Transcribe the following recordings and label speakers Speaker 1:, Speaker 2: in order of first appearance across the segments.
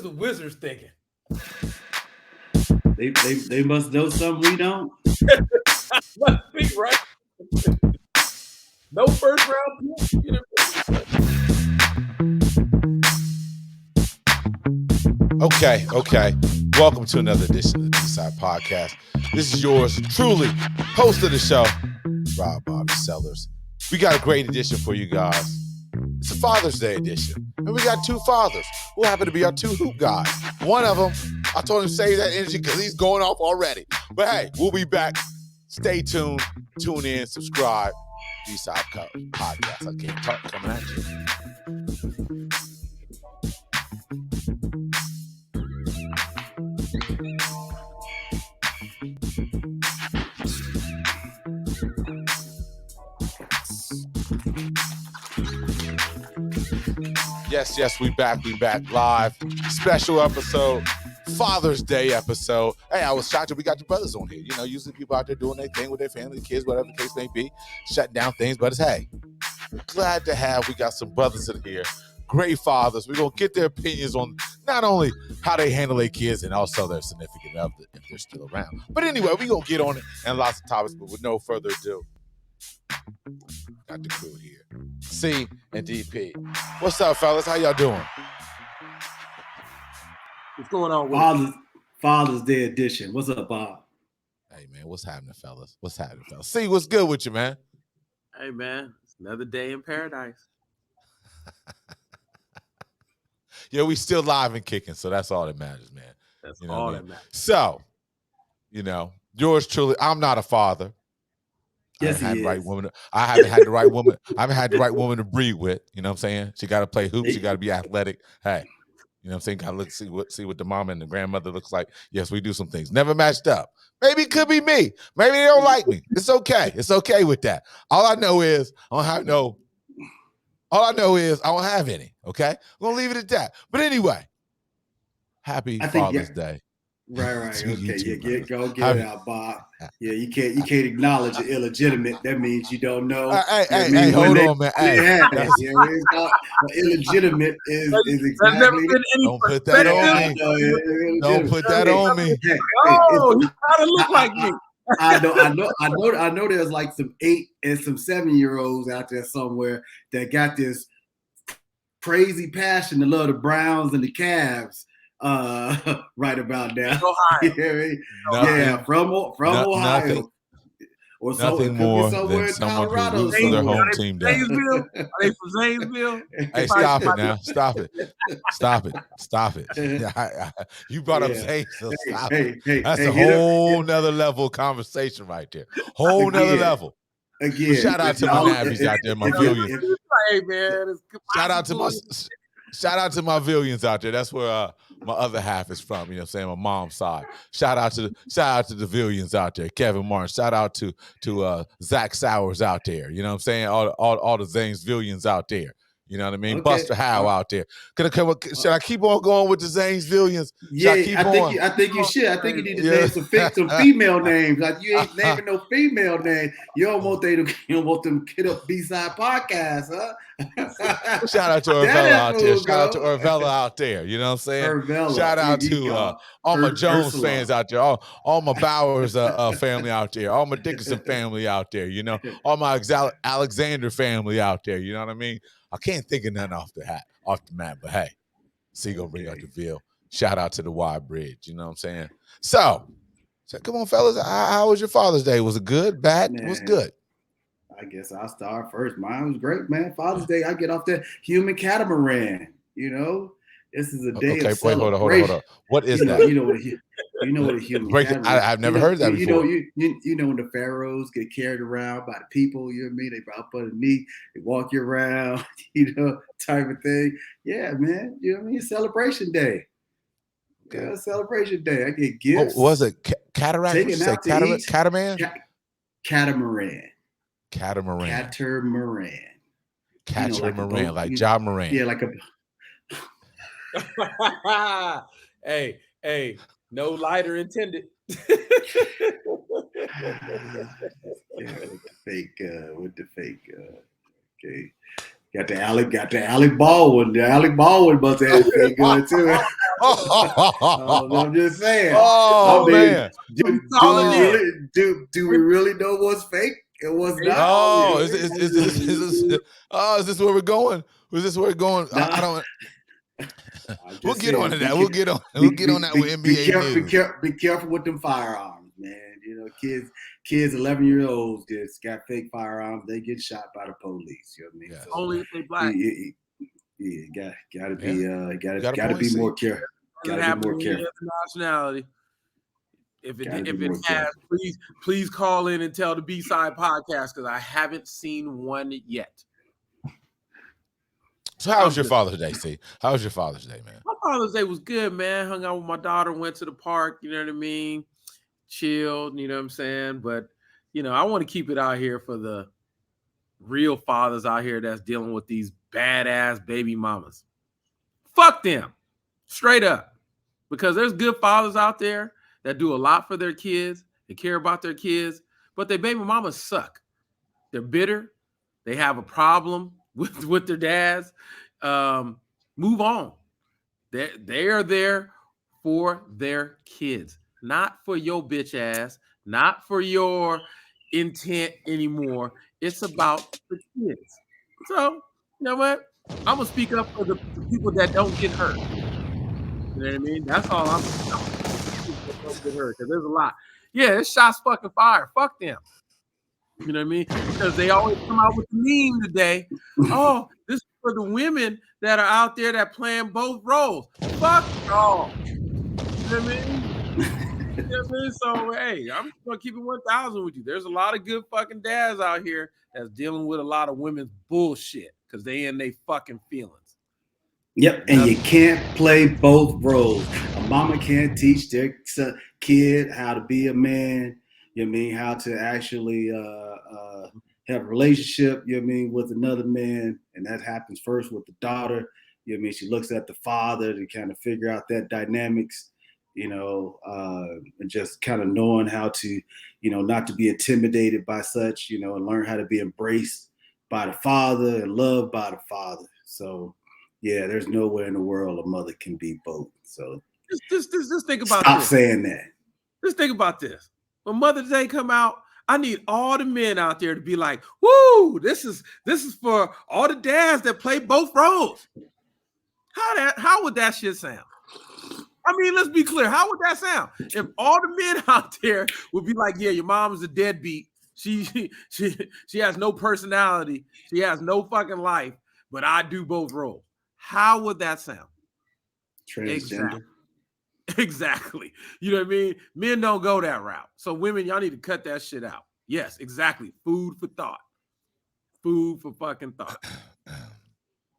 Speaker 1: the Wizards thinking?
Speaker 2: They must know something we don't.
Speaker 1: Must be right. No first round pick. You know?
Speaker 3: Okay. Welcome to another edition of the D-Side Podcast. This is yours truly, host of the show, Rob Bobby Sellers. We got a great edition for you guys. It's a Father's Day edition. And we got two fathers who happen to be our two hoop guys. One of them, I told him to save that energy because he's going off already. But hey, we'll be back. Stay tuned, tune in, subscribe. D-Side Podcast. I can't talk coming at you. Yes, we back live. Special episode, Father's Day episode. Hey, I was shocked that we got the brothers on here. You know, usually people out there doing their thing with their family, kids, whatever the case may be, shutting down things. But it's, hey, glad to have, we got some brothers in here, great fathers. We're going to get their opinions on not only how they handle their kids and also their significant other if they're still around. But anyway, we're going to get on it and lots of topics, but with no further ado, got the crew here. C and DP. What's up, fellas? How y'all doing?
Speaker 1: What's going on with
Speaker 2: Father's Day edition. What's up, Bob?
Speaker 3: Hey, man, what's happening, fellas? C, what's good with you, man?
Speaker 1: Hey, man, it's another day in paradise.
Speaker 3: Yeah, we still live and kicking, so that's all that matters, man.
Speaker 1: That's all that matters.
Speaker 3: So, you know, yours truly, I'm not a father.
Speaker 2: Yes,
Speaker 3: I haven't had the right woman. I haven't had the right woman to breed with. You know what I'm saying? She got to play hoops. She got to be athletic. Hey, you know what I'm saying? Got to look, see what the mom and the grandmother looks like. Yes, we do some things. Never matched up. Maybe it could be me. Maybe they don't like me. It's okay. It's okay with that. All I know is I don't have any. Okay, I'm gonna leave it at that. But anyway, happy Father's Day.
Speaker 2: Right. Okay, go get it out, Bob. Yeah, you can't acknowledge an illegitimate. That means you don't know.
Speaker 3: Hey, hold on, man.
Speaker 2: Illegitimate is exactly.
Speaker 3: Don't put that on me. Don't put that on me.
Speaker 1: Oh, you gotta look like me.
Speaker 2: I know. There's like some 8 and some 7-year-olds out there somewhere that got this crazy passion to love the Browns and the Cavs. Right about now. From Ohio.
Speaker 3: Nothing, or nothing more than someone who roots for their home team down.
Speaker 1: Are they from Zanesville?
Speaker 3: Hey, stop it now. Stop it. You brought up Zanesville. Stop it. That's a whole nother level of conversation right there. Whole nother level.
Speaker 2: Again,
Speaker 3: shout out to my Nabbies out there, my Villians.
Speaker 1: Hey, man.
Speaker 3: Shout out to my Villians out there. That's where my other half is from. You know what I'm saying? My mom's side. Shout out to the Villians out there. Kevin Martin. Shout out to Zach Sowers out there. You know what I'm saying? All the Zanesvillians out there. You know what I mean? Okay. Buster Howe out there. Should I keep on going with the Zanesvillians?
Speaker 2: Yeah, I think you should. I think you need to name some female names. Like you ain't naming no female name. You don't want them Kid Up B-Side Podcast, huh?
Speaker 3: Shout out to Urvella out there. Shout out to Urvella out there. You know what I'm saying?
Speaker 2: Urvella.
Speaker 3: Shout out to all my Jones fans out there. All my Bowers family out there. All my Dickinson family out there. You know, all my Alexander family out there. You know what I mean? I can't think of nothing off the map, but hey, Seagull bring out the Ville. Shout out to the Y Bridge. You know what I'm saying? So come on, fellas. How was your Father's Day? Was it good? Bad?
Speaker 2: Man,
Speaker 3: it was good.
Speaker 2: I guess I'll start first. Mine was great, man. Father's Day, I get off the human catamaran. You know, this is a day of celebration.
Speaker 3: Hold on. What is that?
Speaker 2: You know what a human catamaran.
Speaker 3: I've never heard that before.
Speaker 2: You know when the pharaohs get carried around by the people, you know what I mean? They up underneath, they walk you around, type of thing. Yeah, man. You know what I mean? Celebration day. Yeah, celebration day. I get gifts.
Speaker 3: What was it? Cataract?
Speaker 2: Taking out to eat.
Speaker 3: Catamaran?
Speaker 2: Catamaran.
Speaker 3: Catamaran, like Ja Morant.
Speaker 2: Yeah, like
Speaker 1: a. Hey, no lighter intended.
Speaker 2: With the fake. Okay. Got the Alec Baldwin. The Alec Baldwin must have been good too. I'm just saying.
Speaker 3: Oh, man.
Speaker 2: Do we really know what's fake and what's not?
Speaker 3: Oh, is this where we're going? Is this where we're going?
Speaker 2: Nah.
Speaker 3: I don't. We'll get
Speaker 2: saying,
Speaker 3: on to that. We'll get on that with NBA
Speaker 2: Be careful with them firearms, man. You know, kids 11-year-olds just got fake firearms. They get shot by the police. You know what I mean?
Speaker 3: Yes.
Speaker 2: So,
Speaker 1: Only if they black.
Speaker 2: Gotta be more careful. Gotta be more careful.
Speaker 1: Nationality. If it has, please call in and tell the B-Side podcast because I haven't seen one yet.
Speaker 3: So how was your Father's Day, Steve? How was your Father's Day, man?
Speaker 1: My Father's Day was good, man. Hung out with my daughter, went to the park, you know what I mean? Chilled, you know what I'm saying? But, you know, I want to keep it out here for the real fathers out here that's dealing with these badass baby mamas. Fuck them. Straight up. Because there's good fathers out there that do a lot for their kids. They care about their kids, but their baby mamas suck. They're bitter. They have a problem with their dads. Move on. They are there for their kids, not for your bitch ass, not for your intent anymore. It's about the kids. So, you know what? I'm gonna speak up for the people that don't get hurt. You know what I mean? That's all I'm don't get hurt because there's a lot. Yeah, it's shots fucking fire. Fuck them. You know what I mean? Because they always come out with the meme today. Oh, this is for the women that are out there that playing both roles. Fuck y'all. You know what I mean? You know what I mean? So, hey, I'm just going to keep it 1,000 with you. There's a lot of good fucking dads out here that's dealing with a lot of women's bullshit because they in their fucking feelings.
Speaker 2: Yep, and you can't play both roles. A mama can't teach their kid how to be a man. You know what I mean? How to actually have a relationship, you know what I mean, with another man. And that happens first with the daughter. You know what I mean? She looks at the father to kind of figure out that dynamics, you know, and just kind of knowing how to, you know, not to be intimidated by such, you know, and learn how to be embraced by the father and loved by the father. So, yeah, there's nowhere in the world a mother can be both. So
Speaker 1: just think about
Speaker 2: stop
Speaker 1: this.
Speaker 2: saying that.
Speaker 1: Just think about this. When Mother's Day come out, I need all the men out there to be like, "Woo! This is for all the dads that play both roles." How would that shit sound? I mean, let's be clear. How would that sound if all the men out there would be like, "Yeah, your mom's a deadbeat. She has no personality. She has no fucking life, but I do both roles." How would that sound?
Speaker 2: Transgender.
Speaker 1: Exactly. You know what I mean? Men don't go that route. So women, y'all need to cut that shit out. Yes, exactly. Food for thought. Food for fucking thought.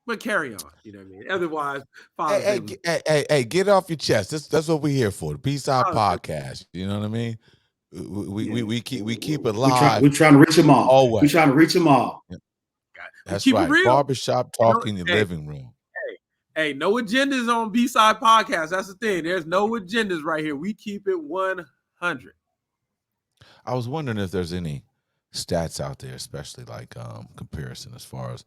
Speaker 1: But carry on. You know what I mean? Otherwise,
Speaker 3: hey, get it off your chest. That's what we're here for. The B-Side podcast. You know what I mean? We keep it live.
Speaker 2: We're trying to reach them all.
Speaker 3: Always.
Speaker 2: We're trying to reach them all.
Speaker 3: Yeah. That's right. Barbershop talk in your living room.
Speaker 1: Hey, no agendas on B-Side podcast. That's the thing. There's no agendas right here. We keep it 100.
Speaker 3: I was wondering if there's any stats out there, especially like comparison as far as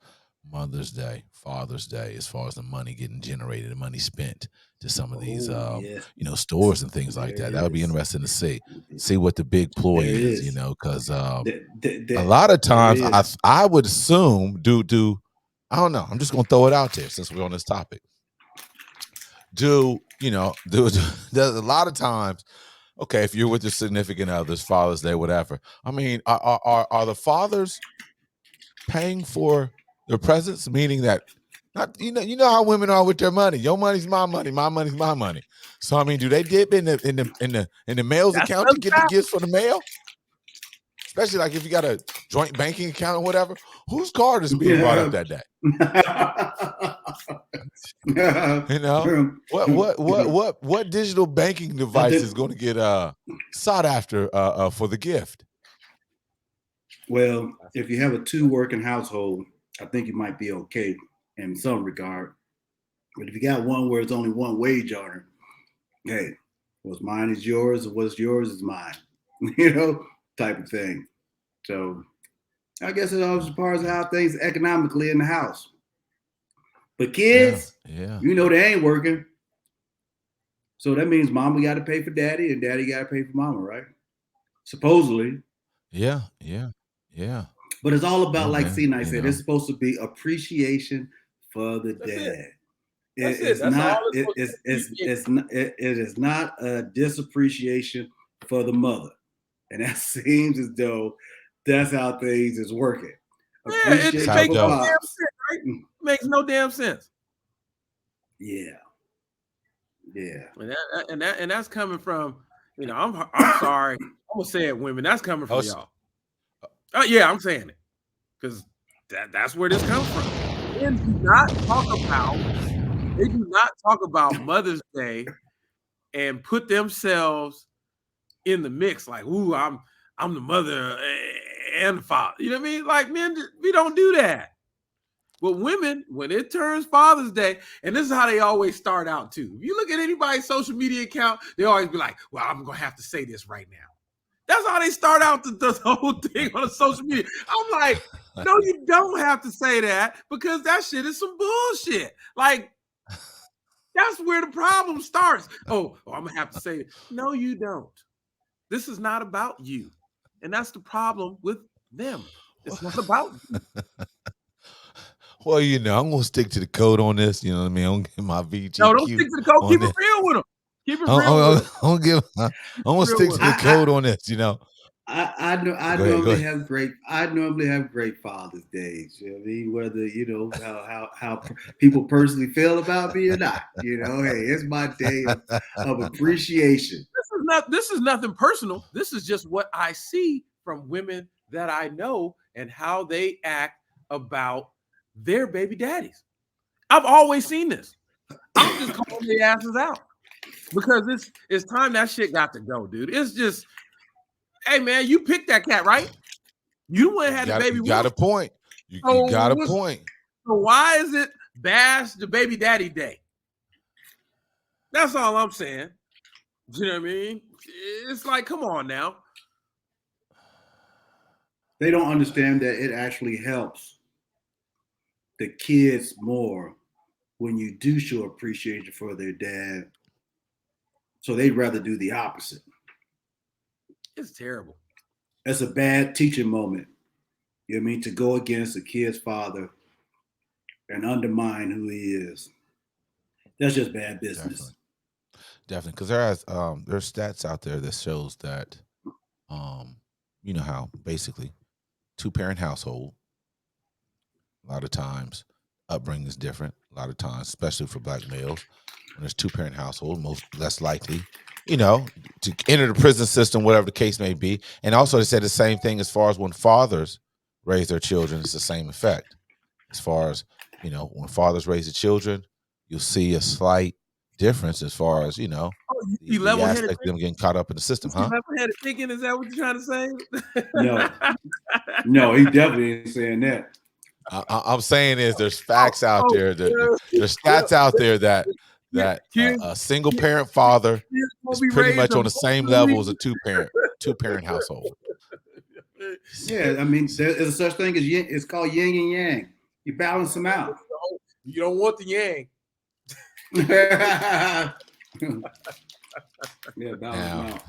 Speaker 3: Mother's Day, Father's Day, as far as the money getting generated, the money spent to some of these you know, stores and things like that. That would be interesting to see what the big ploy is, you know, because a lot of times I would assume do I don't know. I'm just gonna throw it out there since we're on this topic. There's a lot of times, okay, if you're with your significant others, Father's Day, whatever. I mean, are the fathers paying for their presents? Meaning that, not you know how women are with their money. Your money's my money. My money's my money. So I mean, do they dip in the mail's account to get the gifts for the mail? Especially like if you got a joint banking account or whatever, whose card is being brought up that day? You know, what digital banking device is going to get sought after for the gift?
Speaker 2: Well, if you have a 2-working household, I think you might be okay in some regard. But if you got one where it's only one wage earner, hey, what's mine is yours, and what's yours is mine. You know, type of thing. So I guess it all as far as how things economically in the house. But kids,
Speaker 3: Yeah.
Speaker 2: you know they ain't working. So that means mama got to pay for daddy and daddy got to pay for mama, right? Supposedly.
Speaker 3: Yeah. Yeah. Yeah.
Speaker 2: But it's all about,
Speaker 3: Yeah,
Speaker 2: like
Speaker 3: man.
Speaker 2: C-Night said, it's supposed to be appreciation for the
Speaker 1: That's it.
Speaker 2: dad.
Speaker 1: That's it.
Speaker 2: It's
Speaker 1: That's all
Speaker 2: not.
Speaker 1: it's supposed to be.
Speaker 2: It is not a disappreciation for the mother, and that seems as though that's how things is working.
Speaker 1: Yeah, it
Speaker 3: That's
Speaker 2: Appreciation
Speaker 3: how it
Speaker 1: makes
Speaker 2: for
Speaker 1: no
Speaker 3: goes.
Speaker 1: damn
Speaker 2: pops.
Speaker 1: sense, right? Makes no damn sense.
Speaker 2: Yeah, yeah.
Speaker 1: And that's coming from, I'm sorry. I'm gonna say it, women. That's coming
Speaker 3: Oh,
Speaker 1: from y'all. Yeah, I'm saying it. Because that's where this comes from. Men do not talk about, they do not talk about Mother's Day and put themselves in the mix like, ooh, I'm the mother and the father. You know what I mean? Like men, we don't do that. But women, when it turns Father's Day, and this is how they always start out too. If you look at anybody's social media account, they always be like, well, I'm gonna have to say this right now. That's how they start out the whole thing on the social media. I'm like, no, you don't have to say that because that shit is some bullshit. Like, that's where the problem starts. Oh, I'm gonna have to say it. No, you don't. This is not about you. And that's the problem with them. It's not about you.
Speaker 3: Well, I'm gonna stick to the code on this. You know what I mean? I'm gonna get my
Speaker 1: No, don't
Speaker 3: VGQ
Speaker 1: stick to the code.
Speaker 3: on
Speaker 1: Keep it
Speaker 3: this.
Speaker 1: real with them. Keep it
Speaker 3: I'm,
Speaker 1: real with them.
Speaker 3: I'm gonna stick to the code on this.
Speaker 2: I know I
Speaker 3: Go ahead.
Speaker 2: normally have great Father's Days. You know what I mean? Whether how people personally feel about me or not. Hey, it's my day of appreciation.
Speaker 1: This is nothing personal. This is just what I see from women that I know and how they act about their baby daddies. I've always seen this. I'm just calling their asses out because it's time that shit got to go, dude. It's just, hey man, you picked that cat, right? You went and had the baby
Speaker 3: You
Speaker 1: with
Speaker 3: got
Speaker 1: him.
Speaker 3: a point. You
Speaker 1: So
Speaker 3: got a point.
Speaker 1: So why is it bash the baby daddy day? That's all I'm saying. You know what I mean? It's like, come on now.
Speaker 2: They don't understand that it actually helps the kids more when you do show appreciation for their dad. So they'd rather do the opposite.
Speaker 1: It's terrible.
Speaker 2: That's a bad teaching moment. You know what I mean? To go against a kid's father and undermine who he is. That's just bad business.
Speaker 3: Definitely. Because there's stats out there that shows that how basically 2-parent household, a lot of times upbringing is different. A lot of times, especially for black males, when there's 2-parent household, less likely, to enter the prison system, whatever the case may be. And also they said the same thing as far as when fathers raise their children, it's the same effect. As far as, when fathers raise the children, you'll see a slight difference as far as, the aspect of them getting caught up in the system, huh?
Speaker 1: Level-headed thinking, is that what you're trying to say?
Speaker 2: No, he definitely ain't saying that.
Speaker 3: I'm saying is there's facts out there, there's stats out there that a single parent father is pretty much on the same level as a two-parent household.
Speaker 2: Yeah, I mean, there's a such thing as it's called yin and yang. You balance them out.
Speaker 1: You don't want the yang.
Speaker 2: Yeah, balance them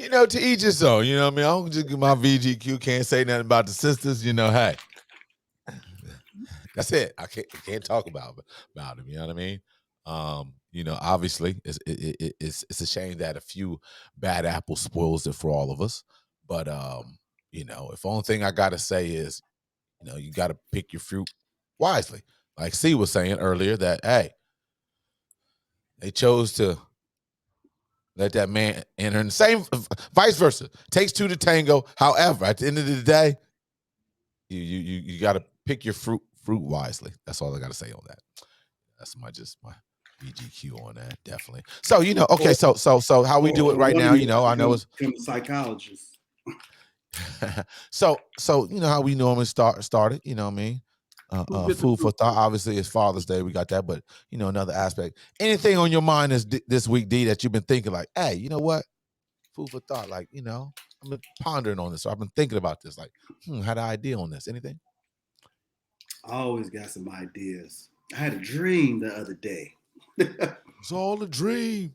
Speaker 3: out. To each his own. You know what I mean? I don't just get my VGQ. Can't say nothing about the sisters. Hey, that's it. I can't talk about them. You know what I mean? Obviously, it's a shame that a few bad apples spoils it for all of us. But if only thing I gotta say is, you gotta pick your fruit wisely. Like C was saying earlier, that hey, they chose to let that man enter, and the same vice versa. Takes two to tango. However, at the end of the day, you gotta pick your fruit wisely. That's all I gotta say on that. That's my BGQ on that, definitely. So okay, so how we do it right now, I know it's
Speaker 2: from a psychologist.
Speaker 3: so how we normally started, you know what I mean? Food for thought. Obviously, it's Father's Day. We got that, but another aspect. Anything on your mind this week, D, that you've been thinking like, hey, you know what? Food for thought. Like, I've been pondering on this. So I've been thinking about this. Like, had an idea on this. Anything?
Speaker 2: I always got some ideas. I had a dream the other day.
Speaker 3: It's all a dream.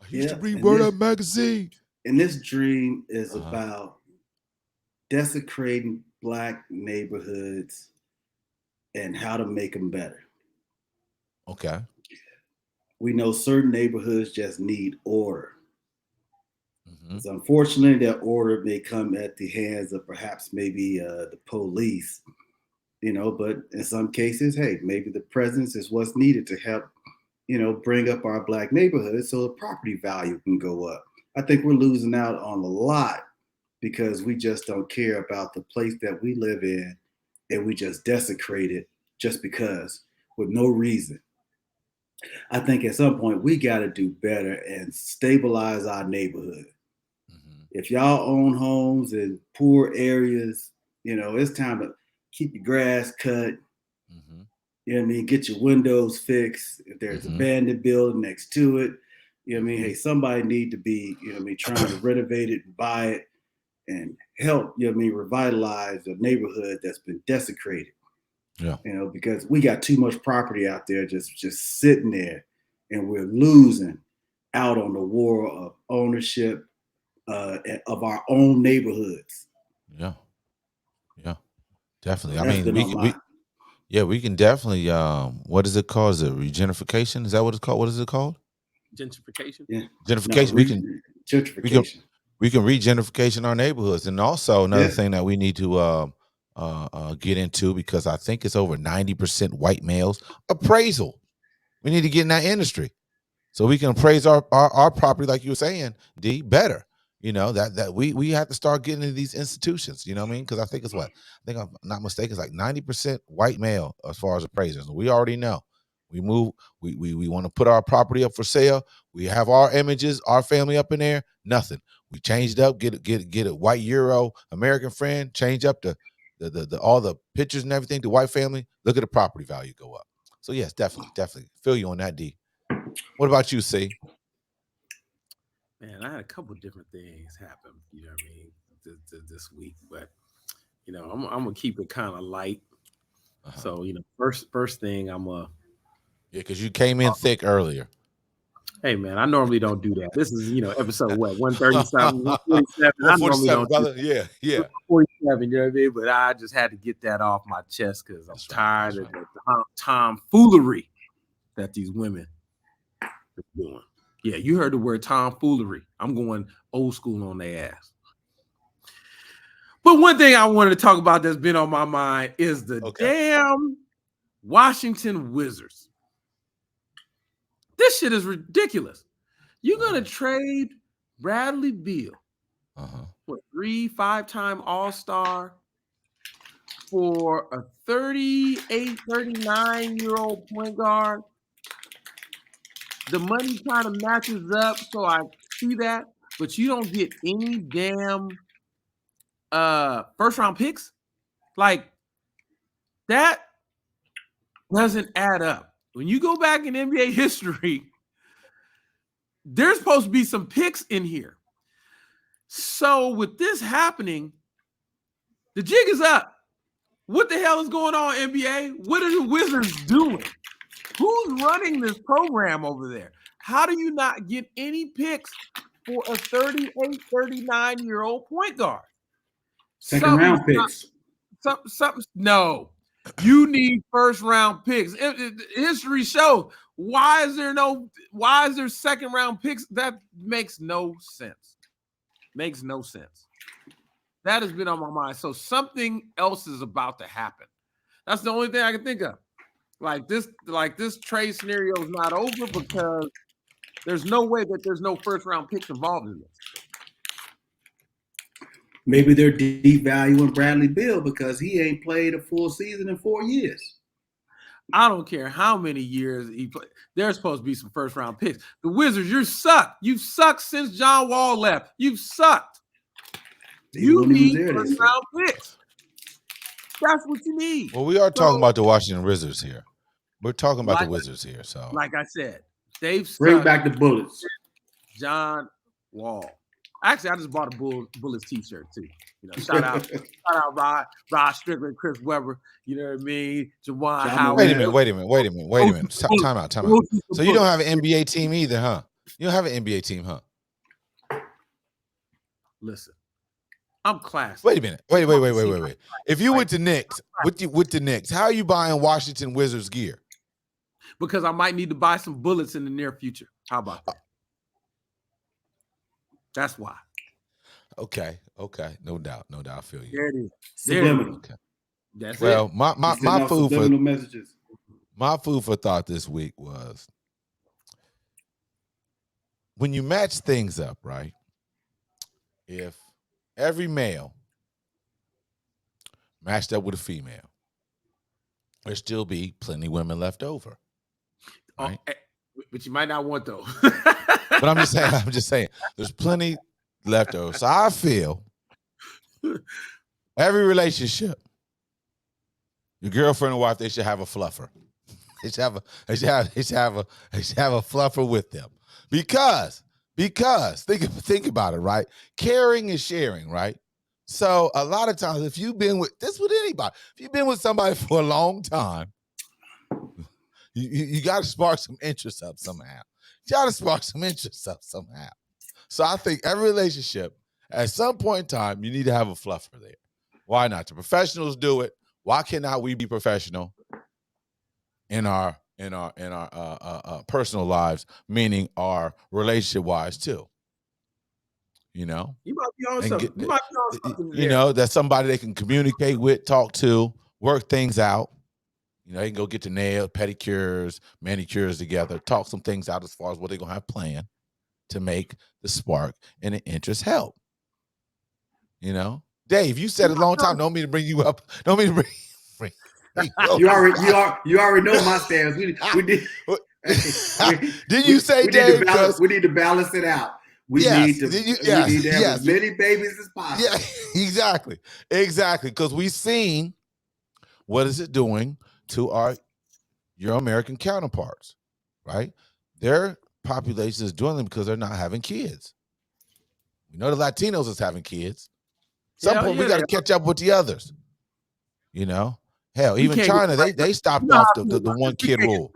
Speaker 3: I used to
Speaker 2: Yeah,
Speaker 3: read Word Up magazine.
Speaker 2: and this dream is
Speaker 3: Uh-huh.
Speaker 2: about desecrating black neighborhoods and how to make them better.
Speaker 3: Okay.
Speaker 2: We know certain neighborhoods just need order.
Speaker 3: Mm-hmm.
Speaker 2: It's unfortunate that order may come at the hands of perhaps maybe the police, but in some cases, hey, maybe the presence is what's needed to help, bring up our black neighborhoods so the property value can go up. I think we're losing out on a lot because we just don't care about the place that we live in and we just desecrate it just because with no reason. I think at some point we got to do better and stabilize our neighborhood.
Speaker 3: Mm-hmm.
Speaker 2: If y'all own homes in poor areas, it's time to keep your grass cut.
Speaker 3: Mm-hmm.
Speaker 2: You know what I mean? Get your windows fixed. If there's
Speaker 3: Mm-hmm.
Speaker 2: a abandoned building next to it, you know what I mean?
Speaker 3: Mm-hmm.
Speaker 2: Hey, somebody need to be, trying to renovate it and buy it and help, revitalize a neighborhood that's been desecrated.
Speaker 3: Yeah.
Speaker 2: Because we got too much property out there just sitting there, and we're losing out on the war of ownership of our own neighborhoods.
Speaker 3: Yeah. Yeah. Definitely.
Speaker 2: So
Speaker 3: I
Speaker 2: that's
Speaker 3: mean,
Speaker 2: been on my.
Speaker 3: we can definitely what is it called? Is it regentrification? Is that what it's called? What is it called?
Speaker 1: Gentrification.
Speaker 2: Yeah.
Speaker 3: Gentrification.
Speaker 2: No,
Speaker 3: we can
Speaker 2: gentrification.
Speaker 3: regentrification our neighborhoods. And also another
Speaker 2: Yeah.
Speaker 3: thing that we need to get into, because I think it's over 90% white males, appraisal. We need to get in that industry so we can appraise our property, like you were saying, D, better. That we have to start getting into these institutions. You know what I mean? Because I think it's what I think, I'm not mistaken, it's like 90% white male as far as appraisers. We already know. We move. We want to put our property up for sale. We have our images, our family up in there. Nothing. We changed up. Get a white Euro American friend. Change up the all the pictures and everything. The white family. Look at the property value go up. So yes, definitely feel you on that, D. What about you, C?
Speaker 1: Man, I had a couple different things happen. You know what I mean? This week, but I'm gonna keep it kind of light.
Speaker 3: Uh-huh.
Speaker 1: So first thing I'm gonna.
Speaker 3: Yeah, because you came in thick earlier.
Speaker 1: Hey man, I normally don't do that. This is episode what 137, 147. I normally
Speaker 3: 147,
Speaker 1: don't do
Speaker 3: brother. Yeah, yeah.
Speaker 1: 147. You know what I mean? But I just had to get that off my chest because I'm
Speaker 3: That's right.
Speaker 1: tired
Speaker 3: That's
Speaker 1: of
Speaker 3: right.
Speaker 1: the tomfoolery that these women are doing. Yeah, you heard the word tomfoolery. I'm going old school on their ass. But one thing I wanted to talk about that's been on my mind is the
Speaker 3: Okay.
Speaker 1: damn Washington Wizards. This shit is ridiculous. You're gonna trade Bradley Beal, what 5-time All-Star, for a 38, 39-year-old point guard. The money kind of matches up, so I see that, but you don't get any damn first round picks. Like that doesn't add up. When you go back in NBA history, there's supposed to be some picks in here. So with this happening, the jig is up. What the hell is going on, NBA? What are the Wizards doing? Who's running this program over there? How do you not get any picks for a 38, 39-year-old point guard?
Speaker 2: Second round picks.
Speaker 1: Something. No, you need first round picks. History shows. Why is there second round picks? That makes no sense. Makes no sense. That has been on my mind. So something else is about to happen. That's the only thing I can think of. Like this trade scenario is not over because there's no way that there's no first round picks involved in this.
Speaker 2: Maybe they're devaluing Bradley Beal because he ain't played a full season in 4 years.
Speaker 1: I don't care how many years he played. There's supposed to be some first round picks. The Wizards, you suck. You've sucked since John Wall left. You've sucked. You need first round picks. That's what you need.
Speaker 3: Well, we are talking about the Washington Wizards here. We're talking about the Wizards here. So,
Speaker 1: like I said, they've
Speaker 2: bring back the Bullets.
Speaker 1: John Wall. Actually, I just bought a Bullets t-shirt too. Shout out Rod Strickland, Chris Webber. You know what I mean? Jawan
Speaker 2: John
Speaker 1: Howard.
Speaker 3: Wait a minute. Time out. So you don't have an NBA team either, huh? You don't have an NBA team, huh?
Speaker 1: Listen, I'm classy.
Speaker 3: Wait a minute. Wait. If you went to Knicks with the Knicks, how are you buying Washington Wizards gear?
Speaker 1: Because I might need to buy some bullets in the near future. How about that? That's why.
Speaker 3: Okay. No doubt. I feel you.
Speaker 1: There it is.
Speaker 2: Subliminal.
Speaker 3: Okay.
Speaker 1: That's
Speaker 3: Well,
Speaker 1: it.
Speaker 3: my food for
Speaker 2: messages.
Speaker 3: My food for thought this week was when you match things up, right? If every male matched up with a female, there'd still be plenty of women left over. Right?
Speaker 1: But you might not want those.
Speaker 3: But I'm just saying, there's plenty left over. So I feel every relationship, your girlfriend or wife, they should have a fluffer. They should have a fluffer with them. Because think about it, right? Caring is sharing, right? So a lot of times, if you've been with anybody, if you've been with somebody for a long time, you got to spark some interest up somehow. So I think every relationship, at some point in time, you need to have a fluffer there. Why not? The professionals do it. Why cannot we be professional in our personal lives, meaning our relationship wise too? You might
Speaker 1: be on something.
Speaker 3: That's somebody they can communicate with, talk to, work things out. They can go get the nails, pedicures, manicures together, talk some things out as far as what they're gonna have planned to make the spark and the interest help. Dave, you said it a long time. Don't mean to bring you up. Don't mean to bring
Speaker 2: you already know my stance. We did.
Speaker 3: Did you say, Dave?
Speaker 2: We need to balance it out. We need to have as many babies as possible.
Speaker 3: Yeah, exactly. Because we've seen what is it doing to your American counterparts, right? Their population is dwindling because they're not having kids. We know the Latinos is having kids. Some point we got to catch up with the others. Hell, even China, they stopped off the one kid rule.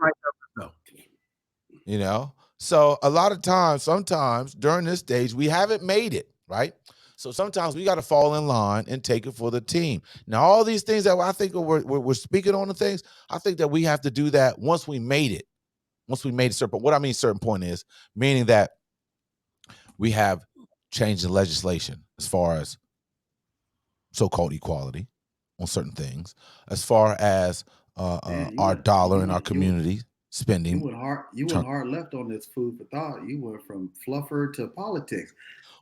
Speaker 3: So a lot of times, sometimes during this stage, we haven't made it, right? So sometimes we got to fall in line and take it for the team. Now, all these things that I think we're speaking on the things, I think that we have to do that once we made it. Once we made a certain, what I mean certain point is, meaning that we have changed the legislation as far as so-called equality on certain things, as far as our dollar in our community spending.
Speaker 2: You went hard left on this food for thought. You went from fluffer to politics.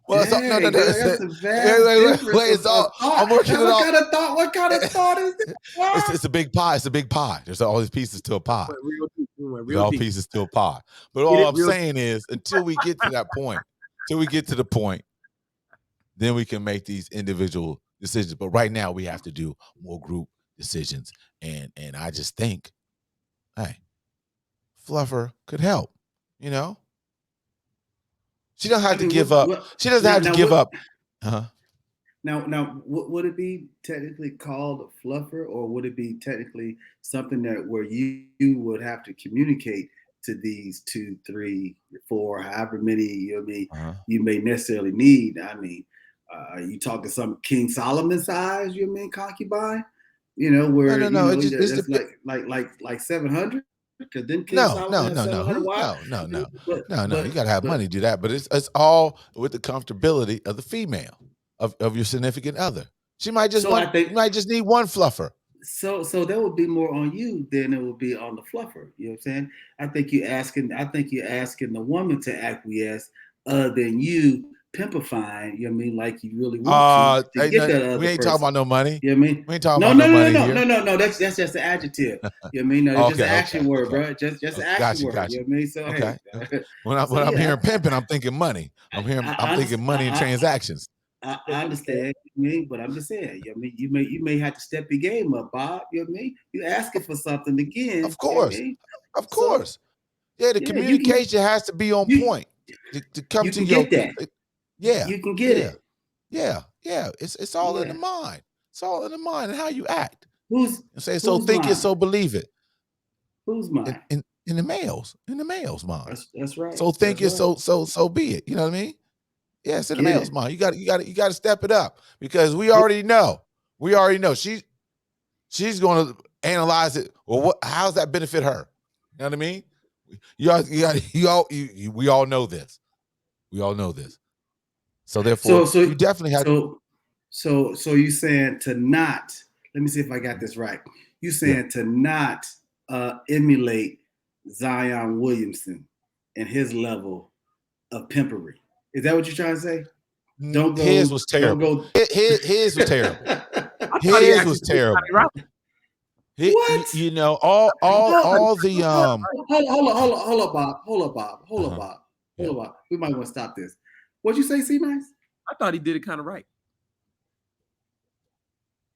Speaker 3: Well,
Speaker 2: that's a vast difference.
Speaker 3: I'm working it all.
Speaker 2: What kind of thought is it?
Speaker 3: It's a big pie. It's a big pie. There's all these pieces to a pie. All pieces to a pie. But all I'm saying is, until we get to that point, then we can make these individual decisions. But right now, we have to do more group decisions. And I just think, hey, fluffer could help. She doesn't have to give up. She doesn't have to give up.
Speaker 2: Now, would it be technically called a fluffer, or would it be technically something where you would have to communicate to these 2, 3, 4, however many you may necessarily need? I mean, you talking some King Solomon size? Concubine? Where it's like 700. Because then
Speaker 3: no. You gotta have money to do that. But it's all with the comfortability of the female of your significant other. She might just need one fluffer.
Speaker 2: So that would be more on you than it would be on the fluffer. You know what I'm saying? I think you're asking the woman to acquiesce other than you pimpifying, like you really want to get that other
Speaker 3: we ain't
Speaker 2: person.
Speaker 3: talking about no money.
Speaker 2: You know what I mean?
Speaker 3: We ain't talking about no money here.
Speaker 2: No. That's just an adjective. You know what I mean? No, it's just an action word, bro. Just an action word.
Speaker 3: Gotcha.
Speaker 2: You know what I mean? So
Speaker 3: okay.
Speaker 2: Hey.
Speaker 3: When I'm hearing pimping, I'm thinking money. I'm thinking money and transactions.
Speaker 2: I understand, but I'm just saying, you may have to step your game up, Bob. You know what I mean? You asking for something again.
Speaker 3: Of course.
Speaker 2: You know
Speaker 3: Of course. The communication has to be on point to come to
Speaker 2: get that.
Speaker 3: Yeah.
Speaker 2: You can get it.
Speaker 3: Yeah. It's all in the mind. It's all in the mind and how you act.
Speaker 2: Who's
Speaker 3: so think it, so believe it.
Speaker 2: Who's mine?
Speaker 3: In the male's mind.
Speaker 2: That's right.
Speaker 3: So think it, so be it. You know what I mean? Yeah, it's in the male's mind. You got to step it up because we already know. She's going to analyze it. Well, how's that benefit her? You know what I mean? We all know this. We all know this. So therefore, you definitely have to.
Speaker 2: So you saying to not? Let me see if I got this right. You saying to not emulate Zion Williamson and his level of pimpery? Is that what you're trying to say? Don't go.
Speaker 3: His was terrible. His was terrible.
Speaker 1: His
Speaker 3: was terrible.
Speaker 2: What?
Speaker 3: You know, all the
Speaker 2: Hold up, Bob. We might want to stop this. What'd you say, C-Nice?
Speaker 1: I thought he did it kind of right.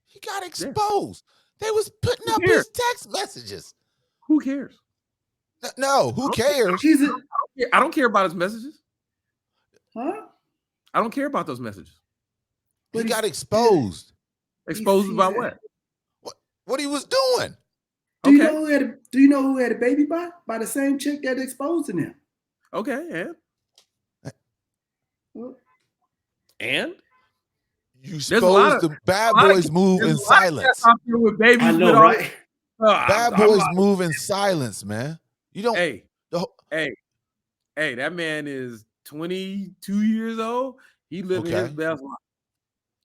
Speaker 3: He got exposed. They was putting up his text messages.
Speaker 1: Who cares?
Speaker 3: No, who cares?
Speaker 1: I don't care about his messages.
Speaker 2: Huh?
Speaker 1: I don't care about those messages.
Speaker 3: He got exposed.
Speaker 1: Exposed by what?
Speaker 3: What he was doing.
Speaker 2: Do you know who had a baby by the same chick that exposed him?
Speaker 1: Okay, and
Speaker 3: you supposed the bad boys move in silence.
Speaker 1: With babies
Speaker 2: I know, right?
Speaker 3: Bad boys move in silence, man. You don't.
Speaker 1: Hey, that man is 22 years old. He living his best life.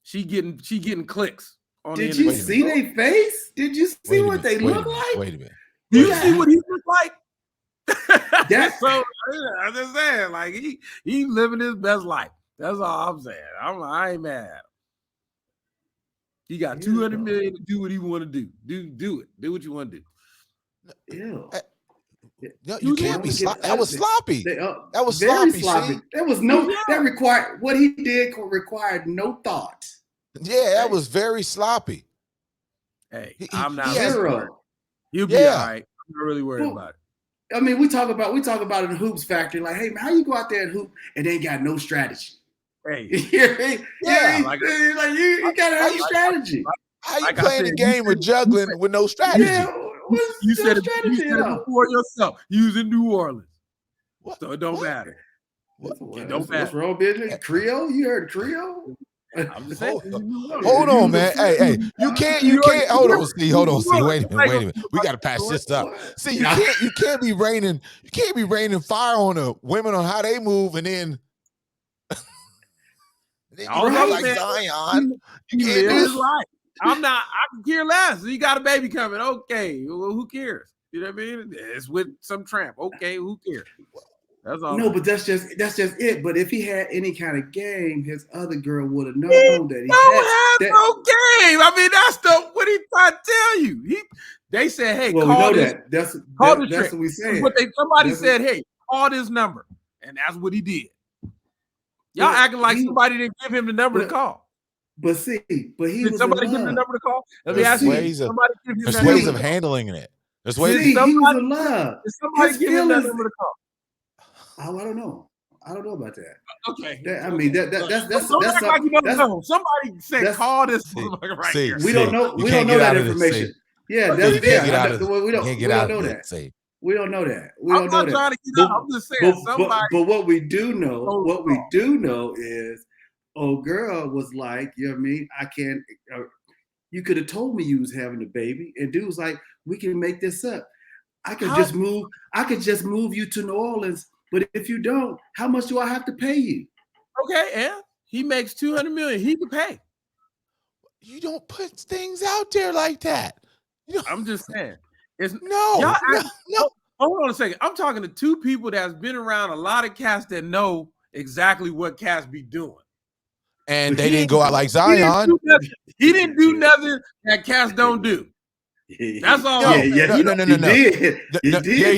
Speaker 1: She getting clicks.
Speaker 2: Did you see their face? Did you see what they look like?
Speaker 3: Wait a minute.
Speaker 1: Do you see what he look like?
Speaker 2: That's
Speaker 1: so I'm just saying, like he living his best life. That's all I'm saying. I ain't mad. He got $200 million to do what he want to do. Do it. Do what you want to do.
Speaker 2: Ew.
Speaker 3: No, you can't be sloppy. That was sloppy. That was
Speaker 2: very
Speaker 3: sloppy.
Speaker 2: There was no that required what he did required no thought.
Speaker 3: Yeah, that was very sloppy.
Speaker 1: Hey, I'm not
Speaker 2: zero.
Speaker 1: He'll be all right. I'm not really worried about it.
Speaker 2: I mean, we talk about it in Hoops Factory. Like, hey man, how you go out there and hoop and they ain't got no strategy?
Speaker 1: Hey,
Speaker 2: like you gotta have a strategy.
Speaker 3: How you playing the game with juggling with no strategy?
Speaker 2: Yeah,
Speaker 1: you said it before yourself. You was in New Orleans, so it don't matter. It don't matter.
Speaker 2: What's wrong, business? Creole? You heard Creole?
Speaker 1: I'm just saying.
Speaker 3: Hold on, man. Hey, you can't. Hold on, see. Wait a minute. We got to patch this up. See, you can't be raining fire on the women on how they move, and then
Speaker 1: all
Speaker 3: you
Speaker 1: right,
Speaker 3: like
Speaker 1: man.
Speaker 3: Zion.
Speaker 1: You live his life. I can care less. You got a baby coming. Okay, well, who cares? You know what I mean? It's with some tramp. Okay, who cares? That's all.
Speaker 2: No, but that's just it. But if he had any kind of game, his other girl would have known that he had
Speaker 1: no game. I mean, that's what he tried to tell you. They said, "Hey, call this."
Speaker 2: That's
Speaker 1: what
Speaker 2: we said.
Speaker 1: Somebody said, "Hey, call this number," and that's what he did. Y'all acting like somebody didn't give him the number to call.
Speaker 2: But did
Speaker 1: somebody give him the number to call? Let me ask you.
Speaker 3: There's ways of handling it. There's ways.
Speaker 2: He was in love.
Speaker 1: Did somebody give him that number to call?
Speaker 2: Oh, I don't know about that.
Speaker 1: Okay.
Speaker 2: That's
Speaker 1: like you don't know. Somebody said call this right here.
Speaker 2: We don't know that information. Yeah, we don't know that. We don't know that.
Speaker 1: I'm not trying to get out. I'm just saying somebody.
Speaker 2: But what we do know is, old girl was like, you know what I mean? I can't. You could have told me you was having a baby, and dude was like, we can make this up. I could just move you to New Orleans. But if you don't, how much do I have to pay you?
Speaker 1: Okay, and he makes $200 million. He can pay.
Speaker 3: You don't put things out there like that.
Speaker 1: I'm just saying.
Speaker 3: No.
Speaker 1: Hold on a second. I'm talking to two people that's been around a lot of cats that know exactly what cats be doing.
Speaker 3: And they didn't go out like Zion.
Speaker 1: He didn't do nothing that cats don't do. That's all.
Speaker 3: No.
Speaker 2: You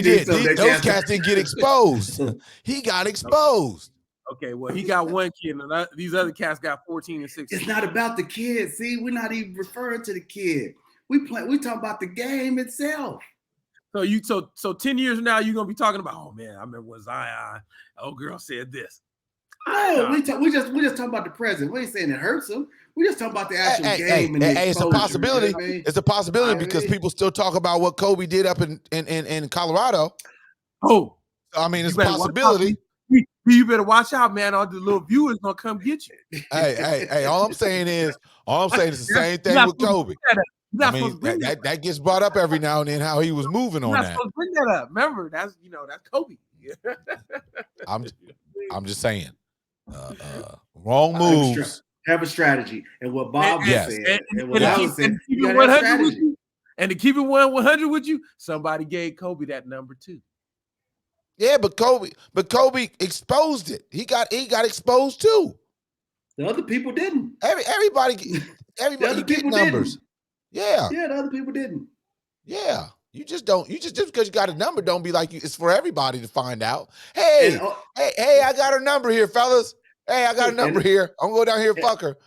Speaker 2: did.
Speaker 3: Those cats didn't get exposed. He got exposed.
Speaker 1: Okay, well, he got one kid, and these other cats got 14 and 16.
Speaker 2: It's not about the kid. See, we're not even referring to the kid. We talking about the game itself.
Speaker 1: So 10 years from now, you're gonna be talking about, oh man, I remember when Zion, old girl said this.
Speaker 2: No, we just talking about the present. We ain't saying it hurts him. We just talking about the actual game and the
Speaker 3: it's a
Speaker 2: exposure,
Speaker 3: possibility.
Speaker 2: you know what I mean?
Speaker 3: It's a possibility because people still talk about what Kobe did up in Colorado.
Speaker 1: Oh,
Speaker 3: I mean, it's a
Speaker 1: better watch out,
Speaker 3: possibility.
Speaker 1: you better watch out, man. All the little viewers gonna come get you.
Speaker 3: Hey, all I'm saying is the same thing
Speaker 1: You're
Speaker 3: with Kobe.
Speaker 1: not
Speaker 3: I mean,
Speaker 1: supposed to bring
Speaker 3: that gets brought up every now and then, how he was moving
Speaker 1: You're
Speaker 3: on
Speaker 1: not
Speaker 3: that.
Speaker 1: supposed to bring that up. Remember, that's Kobe.
Speaker 3: I'm just saying. Wrong moves.
Speaker 2: Have a strategy. And what Bob was saying, and what I was saying, you gotta have strategy.
Speaker 1: And to keep it 100 with you, somebody gave Kobe that number 2.
Speaker 3: Yeah, but Kobe exposed it. He got exposed too.
Speaker 2: The other people didn't.
Speaker 3: Everybody
Speaker 2: the other
Speaker 3: get
Speaker 2: people
Speaker 3: numbers.
Speaker 2: Didn't.
Speaker 3: Yeah.
Speaker 2: Yeah, the other people didn't.
Speaker 3: Yeah. You just because you got a number, don't be like it's for everybody to find out. Hey, I got a number here, fellas. Hey, I got a number here. I'm gonna go down here and fuck her.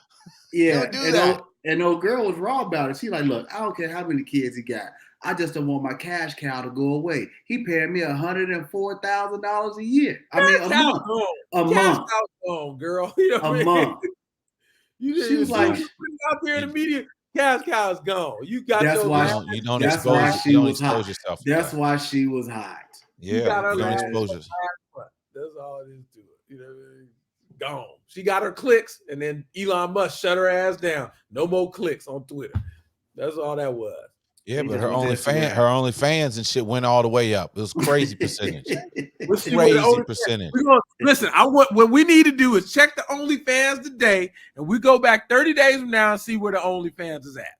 Speaker 2: Yeah,
Speaker 3: don't do that.
Speaker 2: And old girl was raw about it. She like, look, I don't care how many kids he got. I just don't want my cash cow to go away. He paying me $104,000 a year. I mean, a month. A month.
Speaker 1: Gone, girl. You know
Speaker 2: a month.
Speaker 1: She was like, out there in the media. Cash cow's gone. You got
Speaker 3: you don't expose yourself.
Speaker 2: That's why she was hot.
Speaker 3: Yeah, you don't expose yourself.
Speaker 1: That's all it is to it. You know what I mean? Gone. She got her clicks, and then Elon Musk shut her ass down. No more clicks on Twitter. That's all that was.
Speaker 3: Yeah, but her OnlyFans and shit went all the way up. It was crazy percentage. Percentage.
Speaker 1: Listen, what we need to do is check the OnlyFans today, and we go back 30 days from now and see where the OnlyFans is at.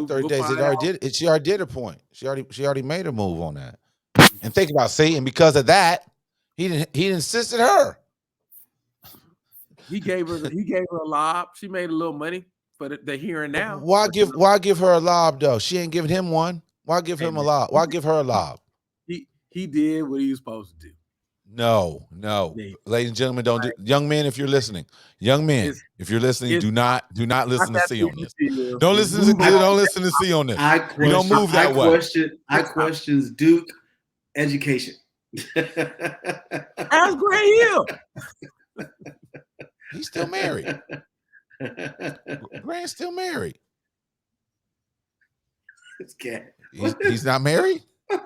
Speaker 3: 30 days. She already did her point. She already made a move on that. And think about and because of that, he insisted her.
Speaker 1: He gave her a lob. She made a little money for the here and now.
Speaker 3: Why give her a lob though? She ain't giving him one. Why give him a lob? Why give her a lob?
Speaker 1: He did what he was supposed to do.
Speaker 3: No. Ladies and gentlemen, don't do. Young men, if you're listening, if you're listening, do not listen to C on this. Don't listen to C on this. We don't move that way.
Speaker 2: I questions Duke education.
Speaker 1: Ask Gray Hill.
Speaker 3: He's still married. Grant's still married.
Speaker 2: This cat.
Speaker 3: He's not married?
Speaker 2: What's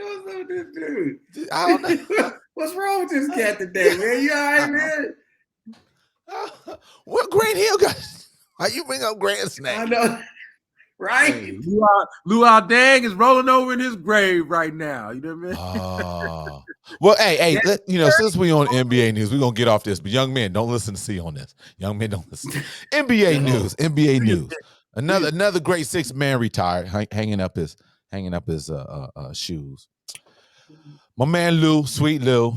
Speaker 2: up with this dude?
Speaker 3: I don't know.
Speaker 2: What's wrong with this cat today, man? You all right, man?
Speaker 3: What Grant Hill got? Why you bring up Grant's name?
Speaker 2: I know. Right?
Speaker 1: Hey, Luau Dang is rolling over in his grave right now. You know what I mean?
Speaker 3: Well, hey, since we on NBA news, we're gonna get off this. But young men, don't listen to C on this. Young men, don't listen. NBA news. Another great 6-man retired, hanging up his shoes. My man Lou, Sweet Lou,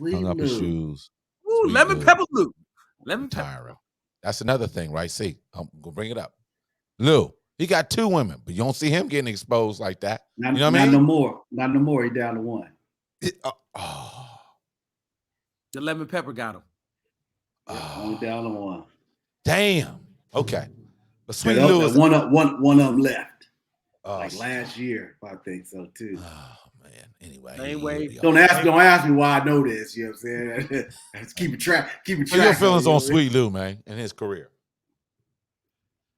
Speaker 3: hung up his shoes.
Speaker 1: Ooh, lemon pepper Lou. Lemon
Speaker 3: pepper. That's another thing, right? See, I'm gonna bring it up. Lou, he got 2 women, but you don't see him getting exposed like that.
Speaker 2: You know what I mean? Not no more. He down to 1.
Speaker 1: The lemon pepper got him.
Speaker 2: Only down to 1.
Speaker 3: Damn. Okay. But Sweet Lou is
Speaker 2: one of them left. Like last year, I think so too.
Speaker 3: Oh man. Anyway.
Speaker 2: Don't ask me why I know this. You know what I'm saying? Let's keep it track. What's
Speaker 3: your feelings on Sweet Lou, man, in his career?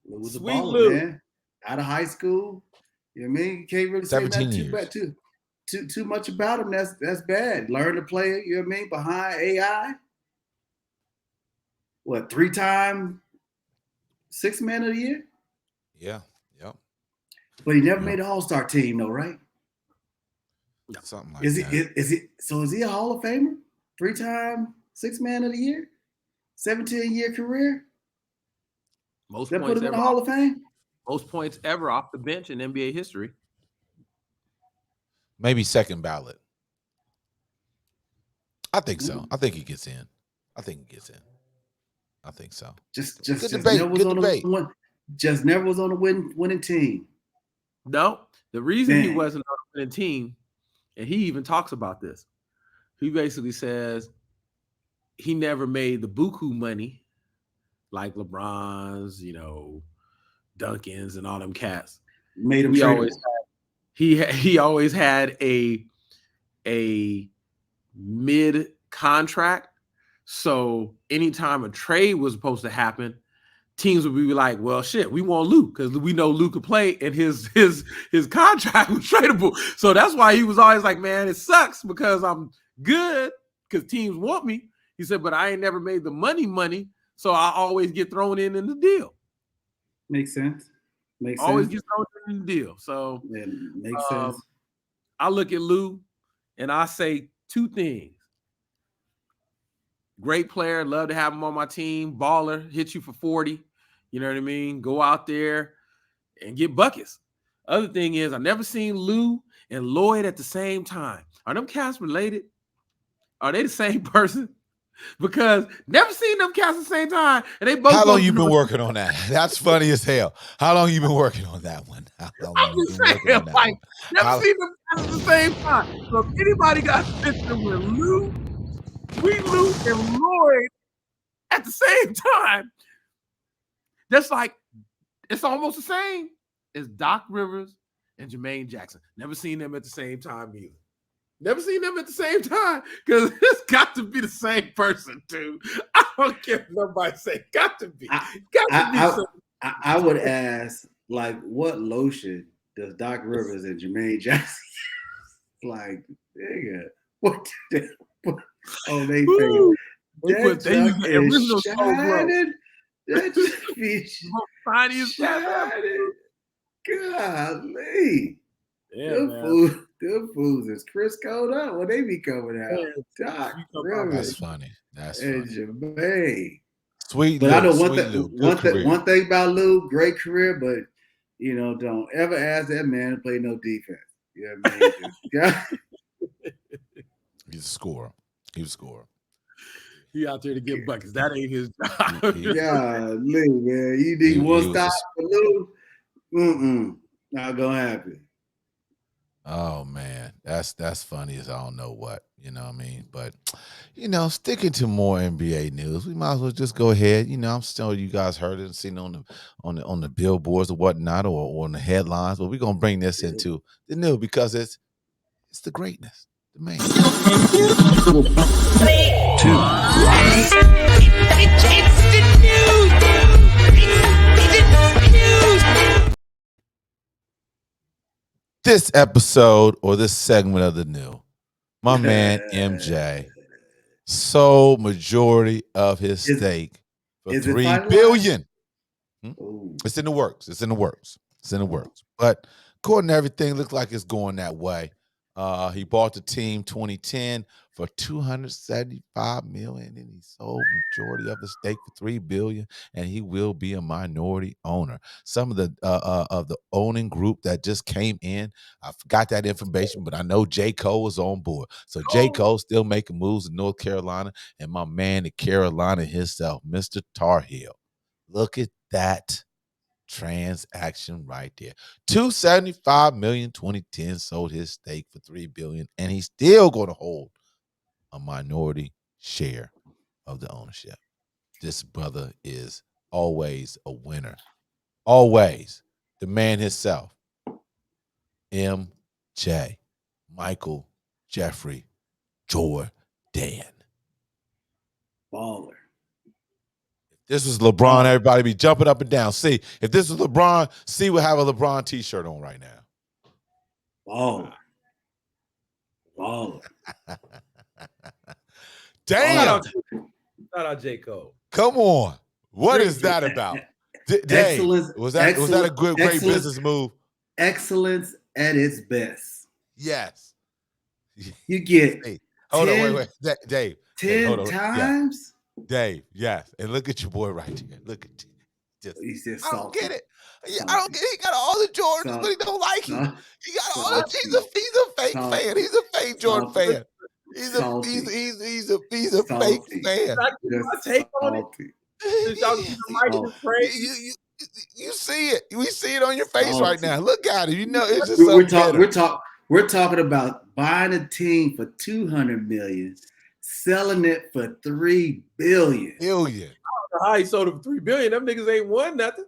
Speaker 2: Lou was a baller, man. Out of high school. You know what I mean? You can't really say nothing too much about him. That's bad. Learn to play, you know what I mean, behind AI. What, 3-time 6-man of the year?
Speaker 3: Yeah. Yep.
Speaker 2: But he never made the All-Star team, though, right?
Speaker 3: Something like that.
Speaker 2: Is he a Hall of Famer? 3-time 6-man of the year? 17-year career?
Speaker 1: Most
Speaker 2: that
Speaker 1: points
Speaker 2: put him in the Hall of Fame?
Speaker 1: Most points ever off the bench in NBA history.
Speaker 3: Maybe second ballot. I think so. I think he gets in. I think so.
Speaker 2: Just never was on a winning team.
Speaker 1: No, the reason he wasn't on a winning team, and he even talks about this. He basically says he never made the buku money like LeBron's, Duncan's, and all them cats.
Speaker 2: Made him
Speaker 1: he always had a mid contract. So anytime a trade was supposed to happen, teams would be like, well, shit, we want Luke because we know Luke could play and his contract was tradable. So that's why he was always like, man, it sucks because I'm good because teams want me. He said, but I ain't never made the money. So I always get thrown in the deal.
Speaker 2: Makes sense.
Speaker 1: Always get thrown in the deal. So
Speaker 2: yeah, makes sense.
Speaker 1: I look at Lou and I say two things. Great player, love to have him on my team. Baller, hit you for 40. You know what I mean? Go out there and get buckets. Other thing is, I never seen Lou and Lloyd at the same time. Are them cats related? Are they the same person? Because never seen them cats at the same time. And they both.
Speaker 3: How long you been working on that? That's funny as hell. How long you been working on that one?
Speaker 1: I'm just saying, like, never seen them cats at the same time. So if anybody got a picture with Lou, Sweet Lou, and Lloyd at the same time, that's like, it's almost the same as Doc Rivers and Jermaine Jackson. Never seen them at the same time either. Never seen them at the same time because it's got to be the same person, too. I don't care what nobody say. Got to be.
Speaker 2: I would ask, like, what lotion does Doc Rivers and Jermaine Jackson like? Nigga, what? Oh, they think that junk is shining. That junk is shining. Golly.
Speaker 1: Yeah,
Speaker 2: them fools is Crisco'd up when they be coming out. Doc Rivers.
Speaker 3: That's funny. That's
Speaker 2: and
Speaker 3: funny.
Speaker 2: Jermaine.
Speaker 3: Sweet
Speaker 2: but
Speaker 3: Lou,
Speaker 2: I know one thing about Lou, great career, but you know, don't ever ask that man to play no defense. You know what I mean?
Speaker 3: He's a scorer. He was a scorer.
Speaker 1: He out there to get buckets. That ain't his job.
Speaker 2: Golly, man. You need one stop for Lou? Not gonna happen.
Speaker 3: Oh man, that's funny as I don't know what, you know what I mean? But you know, sticking to more NBA news, we might as well just go ahead. You know, I'm still you guys heard it and seen it on the billboards or whatnot or on the headlines, but we're gonna bring this into the news because it's the greatness, the man. This episode or this segment of the new, my man MJ sold majority of his stake for $3 billion. It's in the works. It's in the works. But according to everything, looks like it's going that way. He bought the team 2010 for $275 million, and he sold majority of his stake for $3 billion, and he will be a minority owner. Some of the owning group that just came in, I forgot that information, but I know J. Cole was on board. So J. Cole still making moves in North Carolina, and my man in Carolina himself, Mr. Tar Heel. Look at that transaction right there. $275 million 2010, sold his stake for $3 billion, and he's still going to hold a minority share of the ownership. This brother is always a winner. Always. The man himself. MJ. Michael Jeffrey Jordan.
Speaker 2: Baller.
Speaker 3: This was LeBron, everybody be jumping up and down. See, if this was LeBron, C would have a LeBron t-shirt on right now.
Speaker 2: Baller.
Speaker 3: Damn.
Speaker 1: Shout out J. Cole.
Speaker 3: Come on. What is that about? Dave, was that a great business move?
Speaker 2: Excellence at its best.
Speaker 3: Yes.
Speaker 2: You get
Speaker 3: hold on, wait. Dave.
Speaker 2: 10 times?
Speaker 3: Yeah. Dave, yes. And look at your boy right here. Look at
Speaker 2: He's just
Speaker 3: I don't get it. I don't get it. He got all the Jordans, but he don't like him. He got all the he's a fake fan. He's a fake Jordan fan. He's a fake fan.
Speaker 1: Take on it.
Speaker 3: You see it. We see it on your face right now. Look at it. You know, it's just
Speaker 2: we're talking about buying a team for $200 million, selling it for $3 billion.
Speaker 1: I don't know how he sold it for $3 billion. Them niggas ain't won nothing.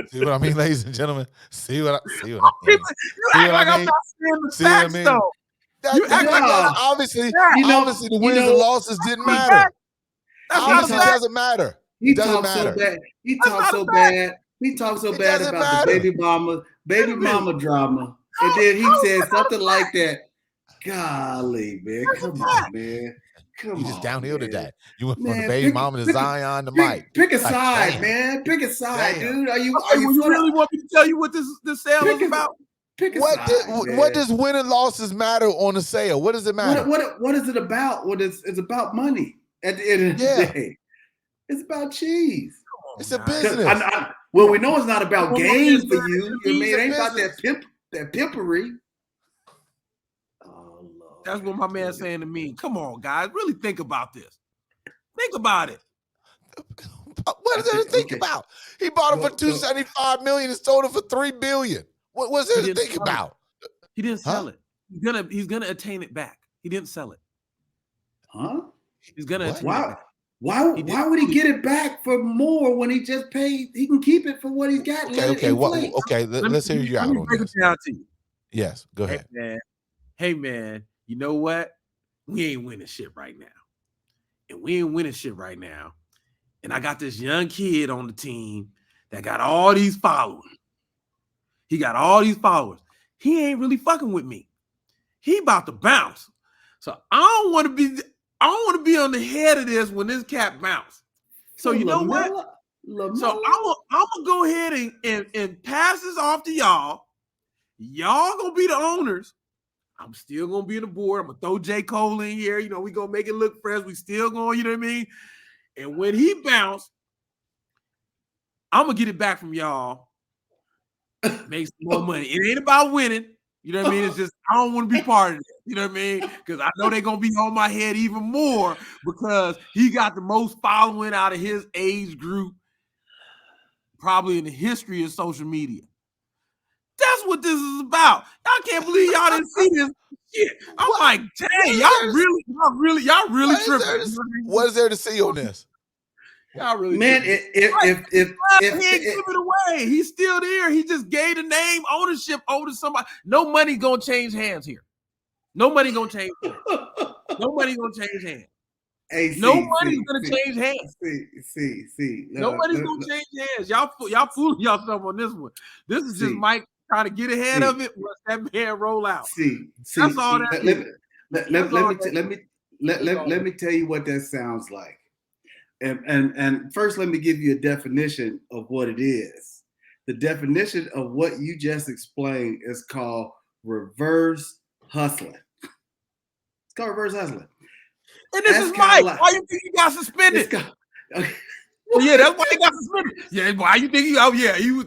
Speaker 3: See what I mean, ladies and gentlemen? See what I mean?
Speaker 1: I'm not seeing the facts, though. You act like
Speaker 3: obviously the wins and losses didn't
Speaker 1: That's
Speaker 3: matter.
Speaker 1: not
Speaker 3: Obviously,
Speaker 1: a
Speaker 3: it
Speaker 1: fact.
Speaker 3: doesn't matter.
Speaker 2: He
Speaker 3: It doesn't
Speaker 2: talks so
Speaker 3: matter.
Speaker 2: bad. He
Speaker 1: That's
Speaker 2: talks
Speaker 1: not
Speaker 2: so
Speaker 1: a
Speaker 2: bad. He talks so
Speaker 3: It
Speaker 2: bad
Speaker 3: doesn't
Speaker 2: about
Speaker 3: matter.
Speaker 2: the baby mama drama. And then he said something like that. Golly, man. Come on, man. Come
Speaker 3: You just
Speaker 2: on,
Speaker 3: downhill to
Speaker 2: man.
Speaker 3: that. You went from the
Speaker 2: Man,
Speaker 3: baby mama to Zion to Mike.
Speaker 2: Pick a
Speaker 3: Like,
Speaker 2: side,
Speaker 3: damn.
Speaker 2: man. Pick a side,
Speaker 3: Damn.
Speaker 2: dude. Are you
Speaker 1: Okay, well, you
Speaker 2: for
Speaker 1: really want me to tell you what this sale is about?
Speaker 2: Pick a
Speaker 3: What
Speaker 2: side,
Speaker 3: what does win and losses matter on the sale? What does it matter?
Speaker 2: What is it about? It's about money at the end of the day. It's about cheese.
Speaker 3: It's a business.
Speaker 2: Well, we know it's not about gain for you. You mean it ain't about
Speaker 3: business.
Speaker 2: that pimpery. Oh Lord.
Speaker 1: That's what my man's saying to me. Come on, guys, really think about this. Think about it.
Speaker 3: What is there to think about? He bought it for $275 million and sold it for $3 billion. What was there to think about?
Speaker 1: He didn't sell it. He's gonna attain it back. He didn't sell it.
Speaker 2: Huh?
Speaker 1: He's gonna attain it back.
Speaker 2: Why would he get it back for more when he just paid? He can keep it for what he's got.
Speaker 3: Let's hear you out on this. Yes, go ahead.
Speaker 1: Hey man, you know what? We ain't winning shit right now. And we ain't winning shit right now. And I got this young kid on the team that got all these followers. He got all these followers. He ain't really fucking with me. He about to bounce. So I don't want to be on the head of this when this cat bounce. So you know what? So I'm gonna go ahead and pass this off to y'all. Y'all gonna be the owners. I'm still gonna be in the board. I'm gonna throw J. Cole in here. You know, we gonna make it look fresh. We still going, you know what I mean? And when he bounce, I'm gonna get it back from y'all. Make some more money. It ain't about winning. You know what I mean? It's just I don't want to be part of it. You know what I mean? Because I know they're gonna be on my head even more because he got the most following out of his age group, probably in the history of social media. That's what this is about. Y'all can't believe y'all didn't see this shit. I'm like, dang, y'all really tripping.
Speaker 3: What is there to see on this?
Speaker 1: Y'all really
Speaker 2: man,
Speaker 1: tripping.
Speaker 2: if
Speaker 1: he ain't give it away. He's still there. He just gave the name ownership over to somebody. No money gonna change hands here. No money gonna change hands. No money gonna change hands.
Speaker 2: Hey,
Speaker 1: nobody's gonna change hands.
Speaker 2: See.
Speaker 1: Nobody's gonna change hands. Y'all fooling yourself on this one. This is just Mike trying to get ahead of it. Once that man roll out. That's all that is.
Speaker 2: Let me tell you what that sounds like. And first, let me give you a definition of what it is. The definition of what you just explained is called reverse hustling. It's called reverse hustling.
Speaker 1: And this is Mike. Why you think he got suspended? Well, yeah, that's why he got suspended. Yeah, why you think he was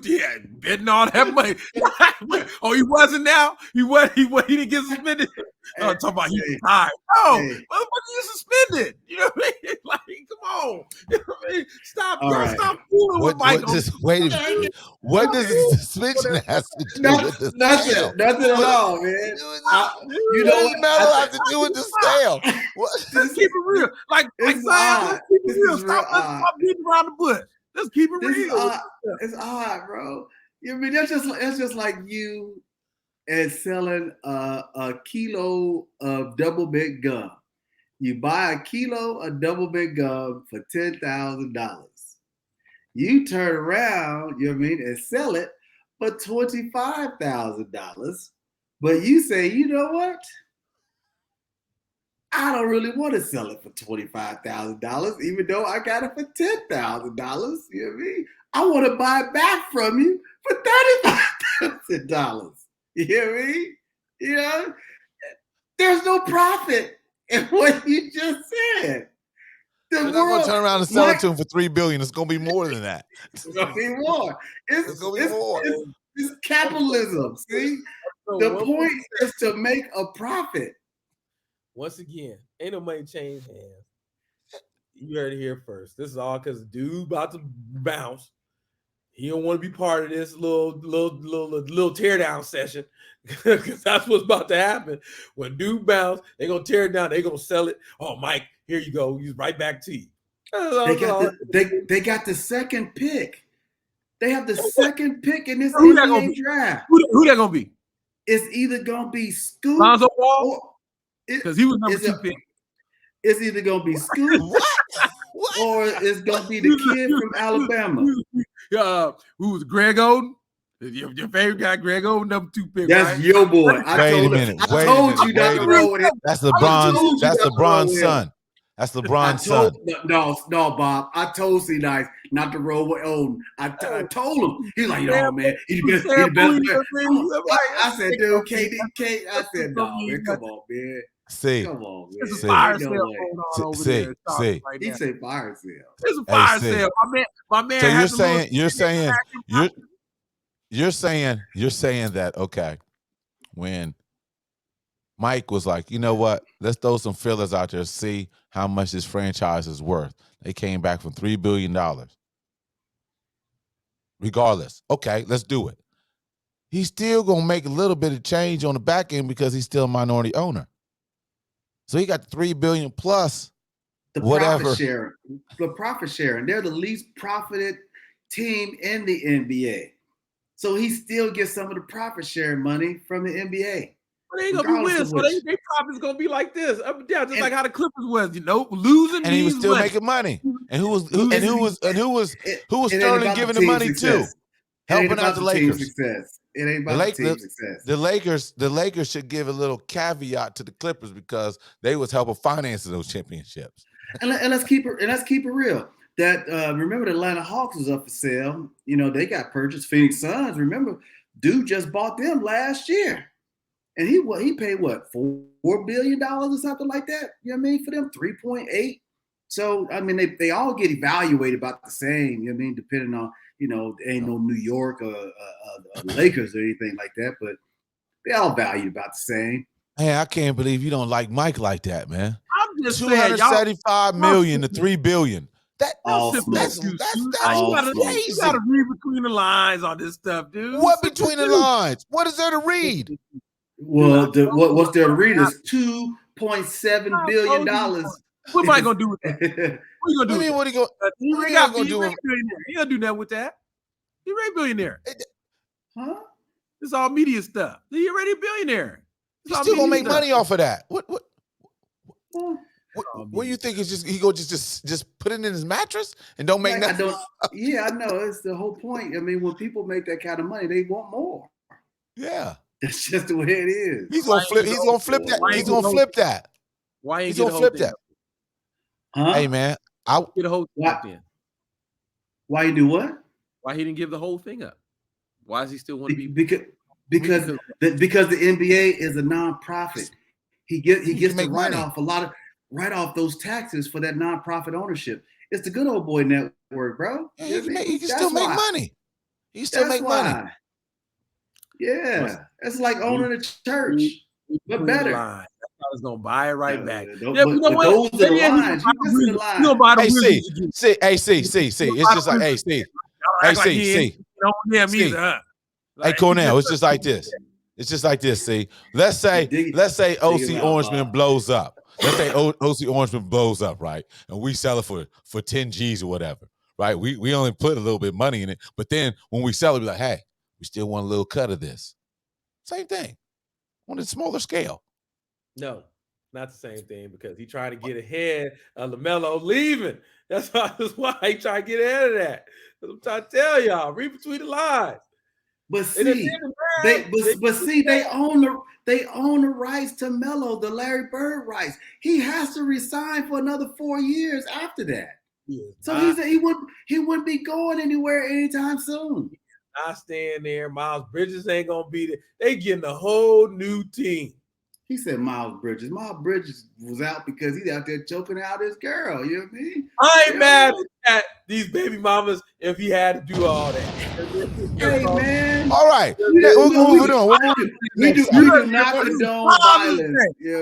Speaker 1: betting all that money. Oh, he wasn't now? He didn't get suspended. Talking about he retired. Oh, motherfucker, you suspended. You know what I mean? Like, come on. You know what I mean? Stop fooling with Mike.
Speaker 3: Wait a minute. What does the suspension have to do with the sale?
Speaker 2: Nothing at all, man.
Speaker 3: You know what metal have to do with the sale?
Speaker 1: Let's keep it real. Like Zion, let's keep it real. Stop beating around the bush. Let's keep it real.
Speaker 2: It's odd, bro. You know, I mean, that's just like you and selling a kilo of double bit gum. You buy a kilo of double bit gum for $10,000. You turn around, you know what I mean, and sell it for $25,000. But you say, you know what? I don't really want to sell it for $25,000, even though I got it for $10,000. You know what I mean? I want to buy it back from you for $35,000. You hear me? You know, there's no profit in what you just said.
Speaker 3: They're not going to turn around and sell it to him for $3 billion. It's going to be more than that.
Speaker 2: It's going to be more.
Speaker 3: It's going to be more.
Speaker 2: It's capitalism. See, the point is to make a profit.
Speaker 1: Once again, ain't no money change hands. You heard it here first. This is all because dude about to bounce. He don't want to be part of this little teardown session because that's what's about to happen. When dude bounce, they're gonna tear it down. They're gonna sell it. Oh, Mike, here you go. He's right back to you.
Speaker 2: They got the second pick. They have the second pick in this
Speaker 1: NBA
Speaker 2: draft.
Speaker 1: Who that gonna be?
Speaker 2: It's either gonna be Scoop
Speaker 1: Lonzo Ball? because he was number 2 pick.
Speaker 2: It's either gonna be Scoop or it's gonna be the kid from Alabama.
Speaker 1: Who was Greg Oden? Your favorite guy, Greg Oden, number 2 pick.
Speaker 2: That's
Speaker 1: right?
Speaker 2: your boy.
Speaker 3: I told you
Speaker 2: not to roll with him.
Speaker 3: That's LeBron's. That's LeBron's son. That's LeBron's son.
Speaker 2: No, Bob. I told C Nice not to roll with Oden. I told him. He's like, no, man. He's the best player. I said, dude, KD. I said, no, man, come on, man. Come on, man.
Speaker 1: There's a fire sale going on over there. Right
Speaker 2: he said fire sale.
Speaker 1: There's a fire sale. My man.
Speaker 3: So you're saying that, okay, when Mike was like, you know what, let's throw some fillers out there, see how much this franchise is worth. They came back from $3 billion. Regardless, okay, let's do it. He's still gonna make a little bit of change on the back end because he's still a minority owner. So he got $3 billion plus
Speaker 2: the
Speaker 3: whatever.
Speaker 2: Profit sharing. They're the least profited team in the NBA. So he still gets some of the profit sharing money from the NBA.
Speaker 1: But they ain't gonna be winning, so they profit's gonna be like this, up and down, just like how the Clippers was, losing.
Speaker 3: And he was still making money. And who was Sterling giving the money to? Helping out the Lakers.
Speaker 2: It ain't about the team success.
Speaker 3: The Lakers should give a little caveat to the Clippers because they was helping finance those championships.
Speaker 2: And let's keep it real. That remember the Atlanta Hawks was up for sale. They got purchased. Phoenix Suns, remember, dude just bought them last year. And he paid what, $4 billion or something like that? You know what I mean? For them, 3.8. So I mean, they all get evaluated about the same. You know what I mean? Depending on, ain't no New York or Lakers or anything like that, but they all valued about the same.
Speaker 3: Hey, I can't believe you don't like Mike like that, man.
Speaker 1: I'm just
Speaker 3: $275 million to $3 billion. That's
Speaker 1: you gotta read between the lines on this stuff, dude.
Speaker 3: What between the lines? What is there to read?
Speaker 2: Well, what's there to read is $2.7 billion.
Speaker 1: What am I gonna do with that? What you gonna do?
Speaker 3: What are you gonna do?
Speaker 1: You gonna do nothing with that? You're already a billionaire.
Speaker 2: Huh?
Speaker 1: It's all media stuff. You're already a billionaire.
Speaker 3: He's still gonna make money off of that. What do you think? Is just he go just put it in his mattress and don't make nothing?
Speaker 2: I know. It's the whole point. I mean, when people make that kind of money, they want more.
Speaker 3: Yeah.
Speaker 2: That's just the way it is.
Speaker 3: He's gonna flip that. He's gonna flip that.
Speaker 1: Why ain't
Speaker 3: he's gonna flip that?
Speaker 2: Huh?
Speaker 3: Hey man,
Speaker 1: I'll get a whole thing up then.
Speaker 2: Why you do what?
Speaker 1: Why he didn't give the whole thing up? Why does he still want to be?
Speaker 2: Because the NBA is a nonprofit. He gets to write off those taxes for that nonprofit ownership. It's the good old boy network, bro.
Speaker 3: He can still make money. He still make money.
Speaker 2: Yeah, it's like owning a church, but better.
Speaker 1: I was gonna buy it right back.
Speaker 2: Those are the lines. You the line.
Speaker 3: See. It's just like, hey, see. Hey, Cornel, it's just like this. It's just like this. See, let's say OC Orangeman blows up. Let's say OC Orangeman blows up, right? And we sell it for 10 G's or whatever, right? We only put a little bit of money in it, but then when we sell it, we're like, hey, we still want a little cut of this. Same thing on a smaller scale.
Speaker 1: No, not the same thing because he tried to get ahead of LaMelo leaving. That's why he tried to get ahead of that. I'm trying to tell y'all, read between the lines.
Speaker 2: But see, they own the rights to Melo, the Larry Bird rights. He has to resign for another 4 years after that. So he wouldn't be going anywhere anytime soon.
Speaker 1: Not staying there. Miles Bridges ain't gonna be there. They getting a whole new team.
Speaker 2: He said Miles Bridges. Miles Bridges was out because he's out there choking out his girl. You know what I mean?
Speaker 1: I ain't mad at these baby mamas if he had to do all that.
Speaker 2: Hey, man.
Speaker 3: All right.
Speaker 2: We do not condone violence. You know what I'm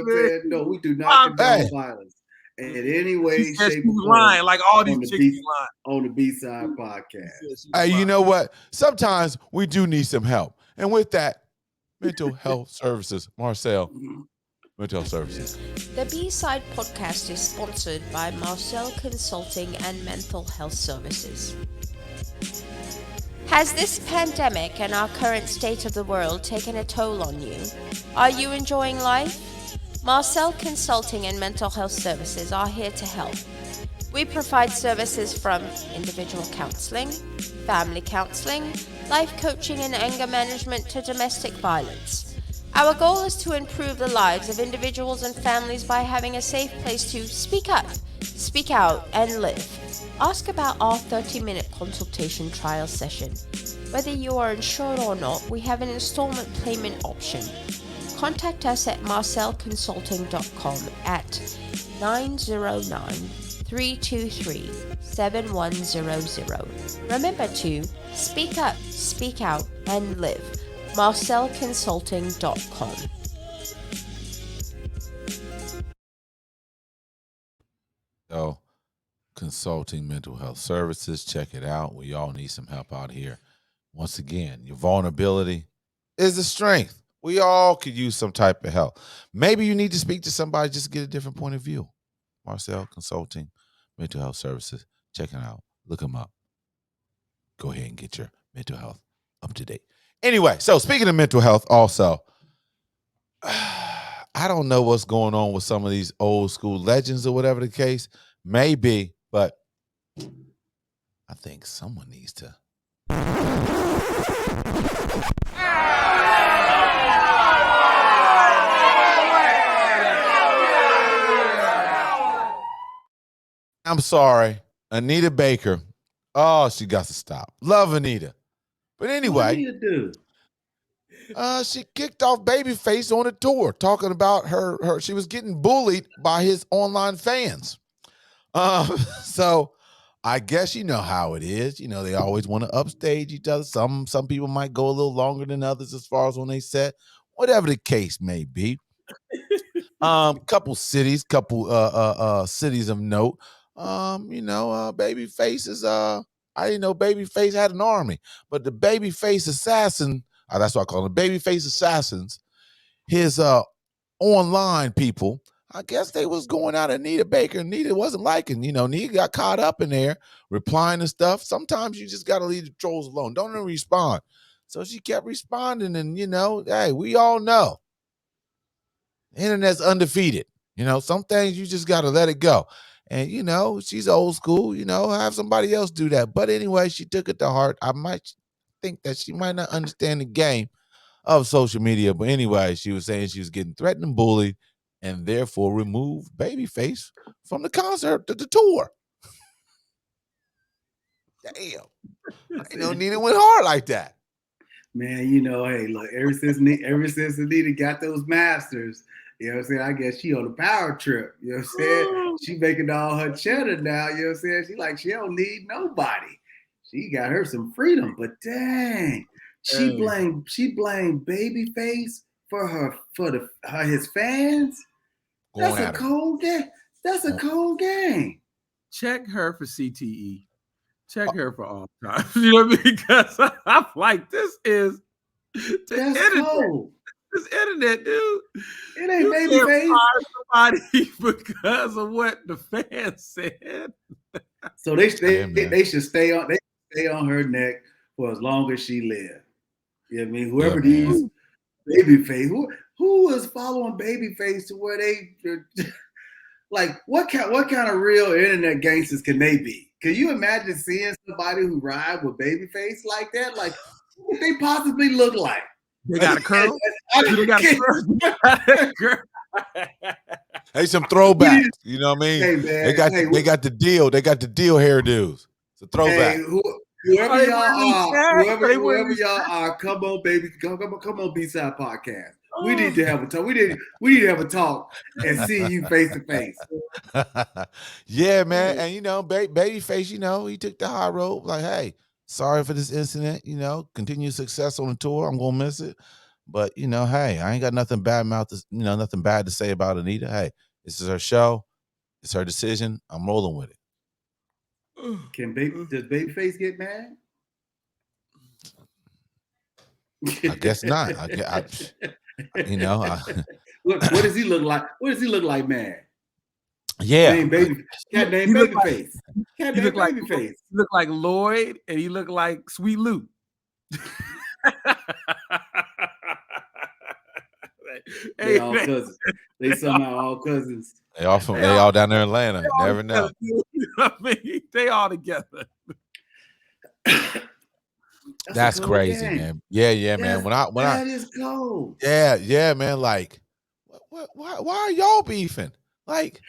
Speaker 2: saying? No, we do not condone violence. In any way, shape, or form.
Speaker 1: Lying like all these chicks lying
Speaker 2: on the B-Side podcast.
Speaker 3: Hey, you know what? Sometimes we do need some help. And with that, mental health services. Marcel, mental health services.
Speaker 4: The B-Side podcast is sponsored by Marcel Consulting and Mental Health Services. Has this pandemic and our current state of the world taken a toll on you? Are you enjoying life? Marcel Consulting and Mental Health Services are here to help. We provide services from individual counseling, family counseling, life coaching and anger management to domestic violence. Our goal is to improve the lives of individuals and families by having a safe place to speak up, speak out, and live. Ask about our 30-minute consultation trial session. Whether you are insured or not, we have an installment payment option. Contact us at marcelconsulting.com at 909-323-7100. Remember to speak up, speak out, and live. marcelconsulting.com.
Speaker 3: So, Consulting Mental Health Services, check it out. We all need some help out here. Once again, your vulnerability is a strength. We all could use some type of help. Maybe you need to speak to somebody just to get a different point of view. Marcel Consulting Mental Health Services. Check it out. Look them up. Go ahead and get your mental health up to date. Anyway, so speaking of mental health also, I don't know what's going on with some of these old school legends or whatever the case may be, but I think someone needs to. I'm sorry, Anita Baker. Oh, she got to stop. Love Anita. But anyway,
Speaker 2: What do you do?
Speaker 3: she kicked off Babyface on a tour, talking about her. She was getting bullied by his online fans. So I guess you know how it is. You know, they always want to upstage each other. Some people might go a little longer than others as far as when they set, whatever the case may be. Couple cities of note. Babyface is I didn't know Babyface had an army, but the Babyface assassin, that's what I call them, Babyface assassins, his online people, I guess they was going out at Anita Baker. Anita wasn't liking, Anita got caught up in there replying to stuff. Sometimes you just got to leave the trolls alone. Don't even respond. So she kept responding, and, hey, we all know. The internet's undefeated. Some things you just got to let it go. And, she's old school, have somebody else do that. But anyway, she took it to heart. I might think that she might not understand the game of social media. But anyway, she was saying she was getting threatened and bullied and therefore removed Babyface from the concert, the tour. Damn. I know Nina went hard like that.
Speaker 2: Man, hey, look, ever since Anita got those masters, you know what I'm saying? I guess she on a power trip. You know what I'm saying? She making all her cheddar now. You know what I'm saying? She don't need nobody. She got her some freedom. But dang, she blamed Babyface for his fans. That's a cold game. That's a cold game.
Speaker 1: Check her for CTE. Check her for all time. You know what I mean? Because I'm like, this is
Speaker 2: that's
Speaker 1: internet.
Speaker 2: Cold.
Speaker 1: This internet, dude.
Speaker 2: It ain't Babyface.
Speaker 1: Somebody because of what the fans said.
Speaker 2: So they should stay on her neck for as long as she lives. You know what I mean? Whoever these Babyface, who is following Babyface to where they like what kind of real internet gangsters can they be? Can you imagine seeing somebody who ride with Babyface like that? Like, what they possibly look like?
Speaker 1: They got a curl. They got a curl.
Speaker 3: Hey, some throwbacks. You know what I mean?
Speaker 2: Hey, man,
Speaker 3: they got the deal. They got the deal hairdos. It's a throwback.
Speaker 2: Hey, whoever y'all are, come on, baby, come on, B-Side Podcast. We need to have a talk. We need to have a talk and see you face to face.
Speaker 3: Yeah, man. And Babyface, he took the high road. Like, hey, sorry for this incident. Continued success on the tour. I'm gonna miss it. But hey, I ain't got nothing bad nothing bad to say about Anita. Hey, this is her show. It's her decision. I'm rolling with it.
Speaker 2: Does Babyface get mad?
Speaker 3: I guess not.
Speaker 2: What does he look like? What does he look like, man?
Speaker 3: Yeah,
Speaker 2: Cat named Babyface. Cat named Babyface.
Speaker 1: He look like Lloyd, and he look like Sweet Luke.
Speaker 2: They all cousins. They somehow all cousins.
Speaker 3: They all down there in Atlanta.
Speaker 1: all
Speaker 3: Never
Speaker 1: together,
Speaker 3: know.
Speaker 1: dude. You know what I mean? They all together.
Speaker 2: That's a
Speaker 3: That's
Speaker 2: cold
Speaker 3: crazy,
Speaker 2: game.
Speaker 3: man. Yeah, man.
Speaker 2: That's that is cold.
Speaker 3: Yeah, man. Like, why are y'all beefing? Like,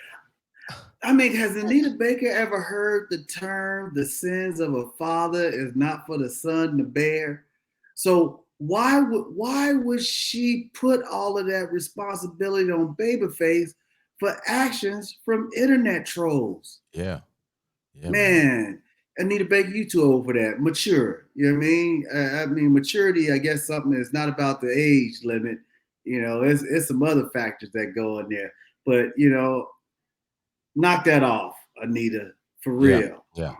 Speaker 2: I mean, has Anita Baker ever heard the term "the sins of a father is not for the son to bear"? So why would she put all of that responsibility on Babyface for actions from internet trolls?
Speaker 3: yeah, man.
Speaker 2: Man, Anita Baker, you too old for that. Mature. You know what I mean? I mean, maturity, I guess something is not about the age limit. You know, it's some other factors that go in there. But, you know, knock that off, Anita, for
Speaker 3: Yeah,
Speaker 2: real.
Speaker 3: yeah.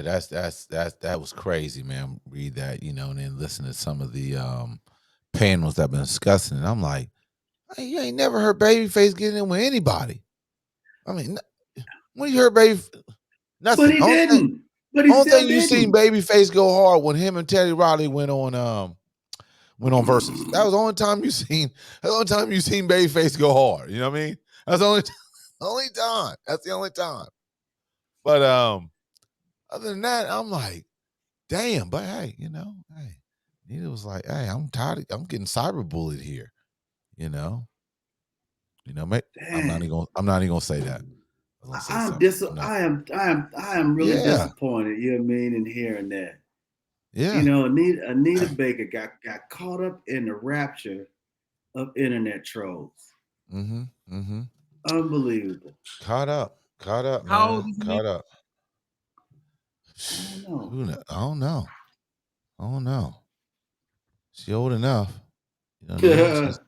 Speaker 3: That was crazy, man. Read that, and then listen to some of the panels that been discussing it. I'm like, hey, you ain't never heard Babyface getting in with anybody. I mean, when you heard
Speaker 2: But
Speaker 3: nothing.
Speaker 2: he didn't. But he
Speaker 3: Only
Speaker 2: still
Speaker 3: thing you seen
Speaker 2: didn't.
Speaker 3: Babyface go hard when him and Teddy Riley went on Versus. That was the only time you seen. That's the only time you seen Babyface go hard. You know what I mean? That's the only only time. That's the only time. But other than that, I'm like, damn. But hey, hey, Nita was like, hey, I'm tired. I'm getting cyberbullied here. You know. I'm not
Speaker 2: Dang.
Speaker 3: even. I'm not even gonna say that. I was gonna say something. I'm not.
Speaker 2: I am really
Speaker 3: Yeah.
Speaker 2: disappointed, you know what I mean, in hearing that. You
Speaker 3: Yeah.
Speaker 2: know, Anita Baker got caught up in the rapture of internet trolls.
Speaker 3: Mm-hmm.
Speaker 2: Unbelievable.
Speaker 3: Caught up,
Speaker 1: How old
Speaker 3: man.
Speaker 1: is he?
Speaker 3: Caught up.
Speaker 2: I don't know.
Speaker 3: Who I don't know. I don't know. She old enough. You know what I mean? She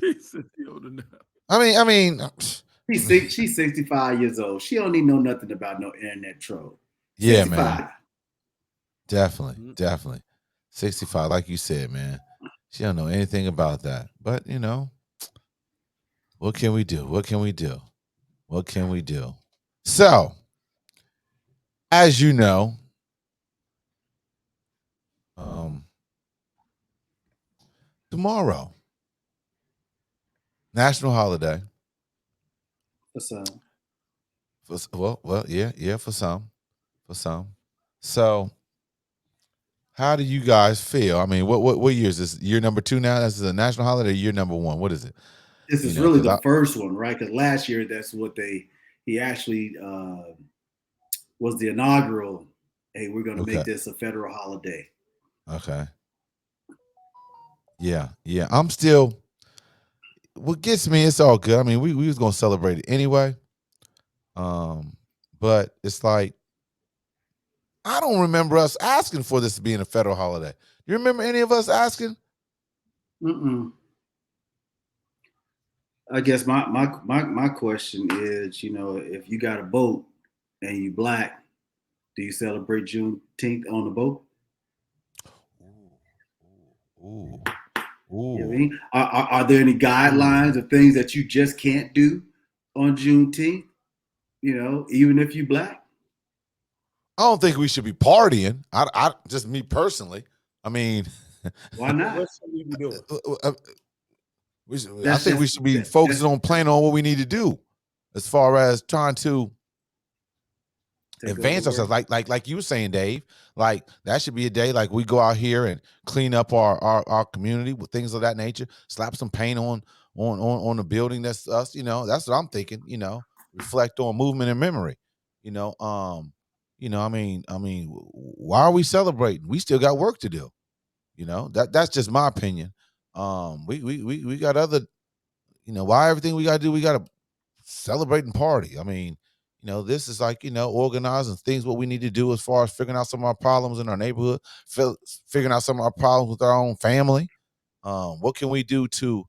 Speaker 1: He said he old enough.
Speaker 3: I mean,
Speaker 2: She's 65 years old. She don't need know nothing about no internet troll.
Speaker 3: yeah, man.
Speaker 2: 65.
Speaker 3: Definitely. 65, like you said, man. She don't know anything about that. But what can we do? What can we do? What can we do? So, as you know, tomorrow, national holiday.
Speaker 2: For some.
Speaker 3: Yeah, for some. So, how do you guys feel? I mean, what year is this? Year number 2 now? This is a national holiday. Year number 1. What is it?
Speaker 2: This is really
Speaker 3: Because
Speaker 2: the first one, right? Because last year, that's what he actually was the inaugural. Hey, we're going to
Speaker 3: okay,
Speaker 2: make this a federal holiday.
Speaker 3: okay, yeah. I'm still. What gets me, it's all good. I mean, we was gonna celebrate it anyway. But it's like I don't remember us asking for this being a federal holiday. You remember any of us asking?
Speaker 2: Mm-mm. I guess my question is, you know, if you got a boat and you black, do you celebrate Juneteenth on the boat?
Speaker 3: Ooh,
Speaker 2: You know what I
Speaker 3: ooh,
Speaker 2: mean? Are there any
Speaker 3: ooh.
Speaker 2: guidelines of things that you just can't do on Juneteenth? You know, even if you black?
Speaker 3: I don't think we should be partying. I just me personally. I mean,
Speaker 2: Why not?
Speaker 1: What should we be doing?
Speaker 3: I
Speaker 2: That's
Speaker 3: think we
Speaker 2: just
Speaker 3: should be focusing on planning on what we need to do, as far as trying to
Speaker 2: take over the
Speaker 3: advance ourselves.
Speaker 2: world.
Speaker 3: Like you were saying, Dave. Like that should be a day like we go out here and clean up our community with things of that nature. Slap some paint on the building. That's us. That's what I'm thinking. Reflect on movement and memory. You know, why are we celebrating? We still got work to do. That's just my opinion. We got other. Why everything we got to do, we got to celebrate and party. I mean, this is like, organizing things, what we need to do as far as figuring out some of our problems in our neighborhood, figuring out some of our problems with our own family. What can we do to,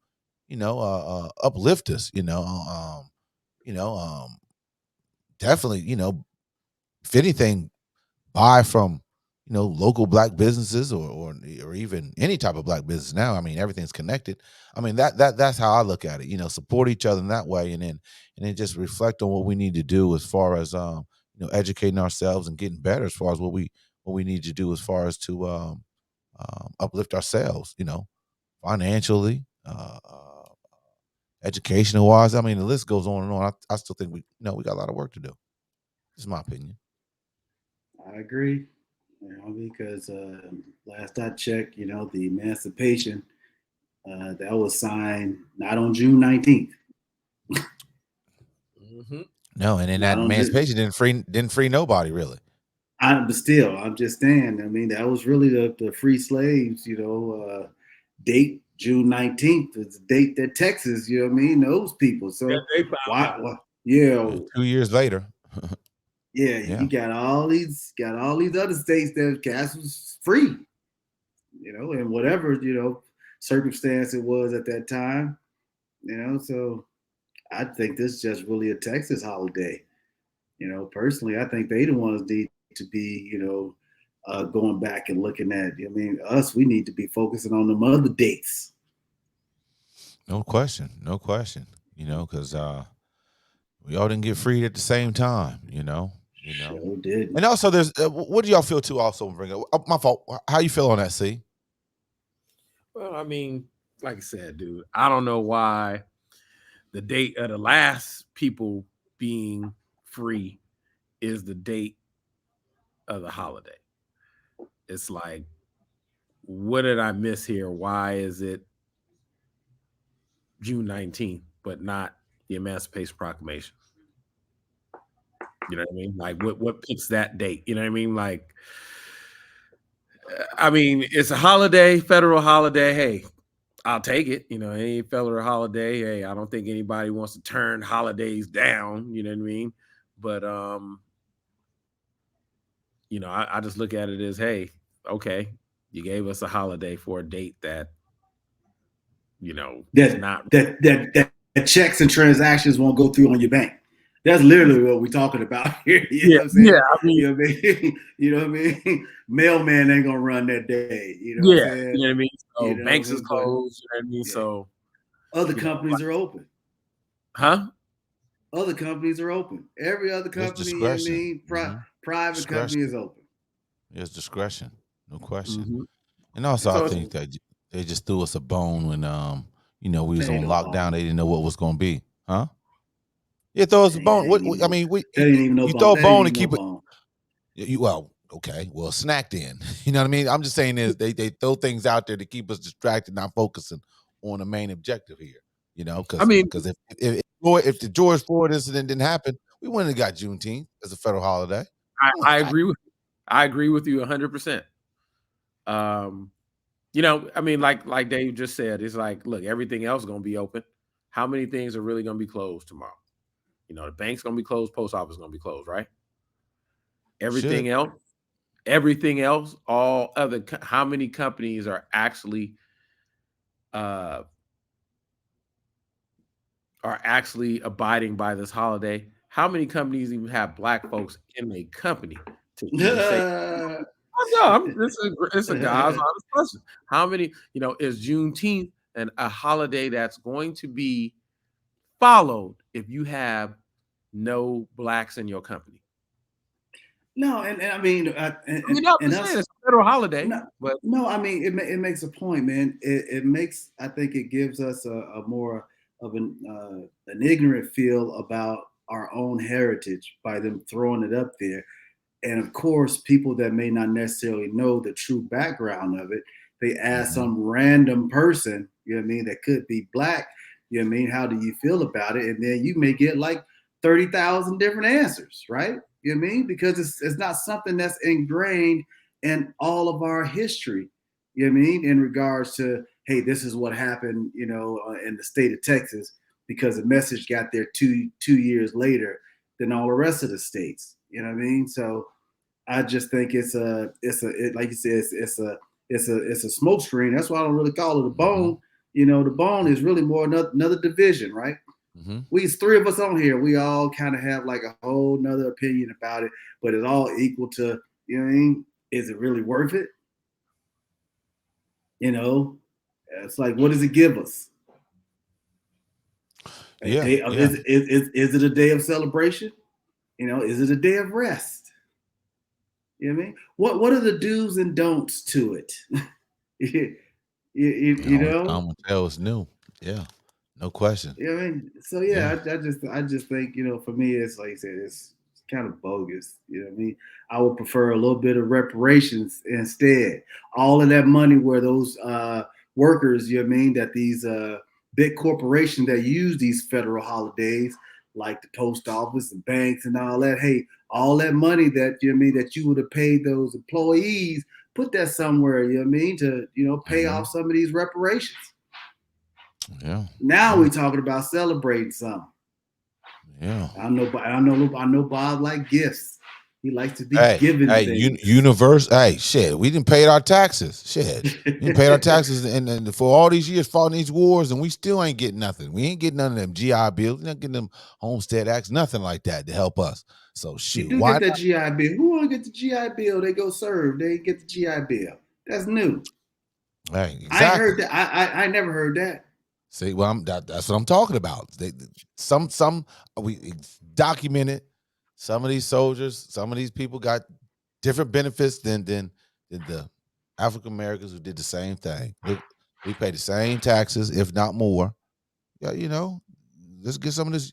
Speaker 3: uplift us, you know, um, definitely, if anything, buy from local black businesses or even any type of black business now. I mean, everything's connected. I mean, that's how I look at it. Support each other in that way, and then just reflect on what we need to do as far as educating ourselves and getting better as far as what we need to do as far as to uplift ourselves, financially, educational wise. I mean, the list goes on and on. I still think we got a lot of work to do. This is my opinion.
Speaker 2: I agree. Because last I checked, the Emancipation that was signed not on June 19th.
Speaker 1: Mm-hmm.
Speaker 3: No, and then
Speaker 2: Not
Speaker 3: that
Speaker 2: on June.
Speaker 3: emancipation didn't free nobody really.
Speaker 2: But still, I'm just saying. I mean, that was really the free slaves. Date June 19th is the date that Texas. Those people. So
Speaker 1: They found
Speaker 2: why?
Speaker 1: out.
Speaker 2: Yeah.
Speaker 3: 2 years later.
Speaker 2: Yeah,
Speaker 3: Yeah.
Speaker 2: you got all these other states that gas was free. And whatever circumstance it was at that time. So I think this is just really a Texas holiday. Personally, I think they the ones need to be, going back and looking at. I mean, we need to be focusing on them other dates.
Speaker 3: No question. Because we all didn't get freed at the same time.
Speaker 2: Sure did.
Speaker 3: And also, there's what do y'all feel too? Also, bring up my fault. How you feel on that? See?
Speaker 1: Well, I mean, like I said, dude, I don't know why the date of the last people being free is the date of the holiday. It's like, what did I miss here? Why is it June 19th, but not the Emancipation Proclamation? You know what I mean? Like, what picks that date? You know what I mean? Like, I mean, it's a holiday, federal holiday. Hey, I'll take it. Any federal holiday. Hey, I don't think anybody wants to turn holidays down. You know what I mean? But I just look at it as, hey, okay, you gave us a holiday for a date that, is not
Speaker 2: that checks and transactions won't go through on your bank. That's literally what we're talking about here. You know what I'm saying?
Speaker 1: Yeah, I mean,
Speaker 2: you know what I mean? You know what I mean? Mailman ain't gonna run that day. You know what I'm saying?
Speaker 1: You know what I mean? So banks is
Speaker 2: but
Speaker 1: closed. You know what I mean?
Speaker 2: yeah.
Speaker 1: So
Speaker 2: other companies are open.
Speaker 1: Huh?
Speaker 2: Other companies are open. Every other
Speaker 3: There's
Speaker 2: company,
Speaker 3: discretion.
Speaker 2: private
Speaker 3: Discretion.
Speaker 2: company is open.
Speaker 3: There's discretion, no question.
Speaker 1: Mhm.
Speaker 3: And also,
Speaker 1: So
Speaker 3: I think that they just threw us a bone when we was
Speaker 2: They
Speaker 3: on
Speaker 2: ain't no
Speaker 3: lockdown.
Speaker 2: bone.
Speaker 3: They didn't know what was going to be, huh? Yeah, throw us a bone.
Speaker 2: They ain't even no
Speaker 3: you
Speaker 2: bone.
Speaker 3: throw a
Speaker 2: That ain't
Speaker 3: bone and
Speaker 2: even no
Speaker 3: keep it.
Speaker 2: bone.
Speaker 3: Well, okay, well, snack then. You know what I mean? I'm just saying is they throw things out there to keep us distracted, not focusing on the main objective here.
Speaker 1: I mean,
Speaker 3: because if the George Floyd incident didn't happen, we wouldn't have got Juneteenth as a federal holiday.
Speaker 1: I agree with you. I agree with you 100%. I mean, like Dave just said, it's like, look, everything else is gonna be open. How many things are really gonna be closed tomorrow? The bank's gonna be closed, post office is gonna be closed, right?
Speaker 3: Should.
Speaker 1: Everything else, all other. How many companies are actually uh abiding by this holiday? How many companies even have black folks in a company to even say? No, it's a God's honest question. How many, is Juneteenth a holiday that's going to be followed if you have no blacks in your company?
Speaker 2: No, and I mean,
Speaker 1: I'm just saying it's a federal holiday, but
Speaker 2: no, I mean, it makes a point, man. It makes, I think, it gives us a more of an ignorant feel about our own heritage by them throwing it up there. And of course, people that may not necessarily know the true background of it, they ask some random person, you know what I mean, that could be black, you know what I mean, how do you feel about it? And then you may get like 30,000 different answers, right? You know what I mean? Because it's not something that's ingrained in all of our history, you know what I mean, in regards to, hey, this is what happened, in the state of Texas, because the message got there two years later than all the rest of the states. You know what I mean? So I just think it's like you said, it's a smoke screen. That's why I don't really call it a bone. The bone is really more another division, right? It's three of us on here. We all kind of have like a whole nother opinion about it, but it's all equal to, you know what I mean? Is it really worth it? It's like, what does it give us?
Speaker 3: Yeah.
Speaker 2: Is it a day of celebration? Is it a day of rest? You know what I mean? What are the do's and don'ts to it? you know?
Speaker 3: I'm gonna tell it's new. Yeah. No question.
Speaker 2: You know what I mean? So
Speaker 3: Yeah.
Speaker 2: yeah, I just think, for me, it's like I said, it's kind of bogus. You know what I mean? I would prefer a little bit of reparations instead. All of that money where those workers, you know what I mean, that these big corporations that use these federal holidays, like the post office and banks and all that, hey, all that money that, you know what I mean, that you would have paid those employees, put that somewhere, you know what I mean, to, pay off some of these reparations.
Speaker 3: Yeah.
Speaker 2: Now we're talking about celebrating something.
Speaker 3: Yeah.
Speaker 2: I know Bob like gifts. He likes to be
Speaker 3: Hey,
Speaker 2: given
Speaker 3: hey,
Speaker 2: things.
Speaker 3: universe. Hey, shit. We didn't pay our taxes. Shit. We didn't pay our taxes and for all these years fighting these wars, and we still ain't getting nothing. We ain't getting none of them GI bills. We're not getting them Homestead Acts, nothing like that to help us. So
Speaker 2: You
Speaker 3: shoot,
Speaker 2: do
Speaker 3: why
Speaker 2: get that
Speaker 3: not?
Speaker 2: GI Bill. Who want to get the GI Bill? They go serve. They get the GI Bill. That's new.
Speaker 3: Hey,
Speaker 2: I ain't
Speaker 3: exactly.
Speaker 2: heard that. I never heard that.
Speaker 3: See, well, that's what I'm talking about. Some we documented. Some of these soldiers, some of these people got different benefits than the African Americans who did the same thing. We pay the same taxes, if not more. Yeah, let's get some of this.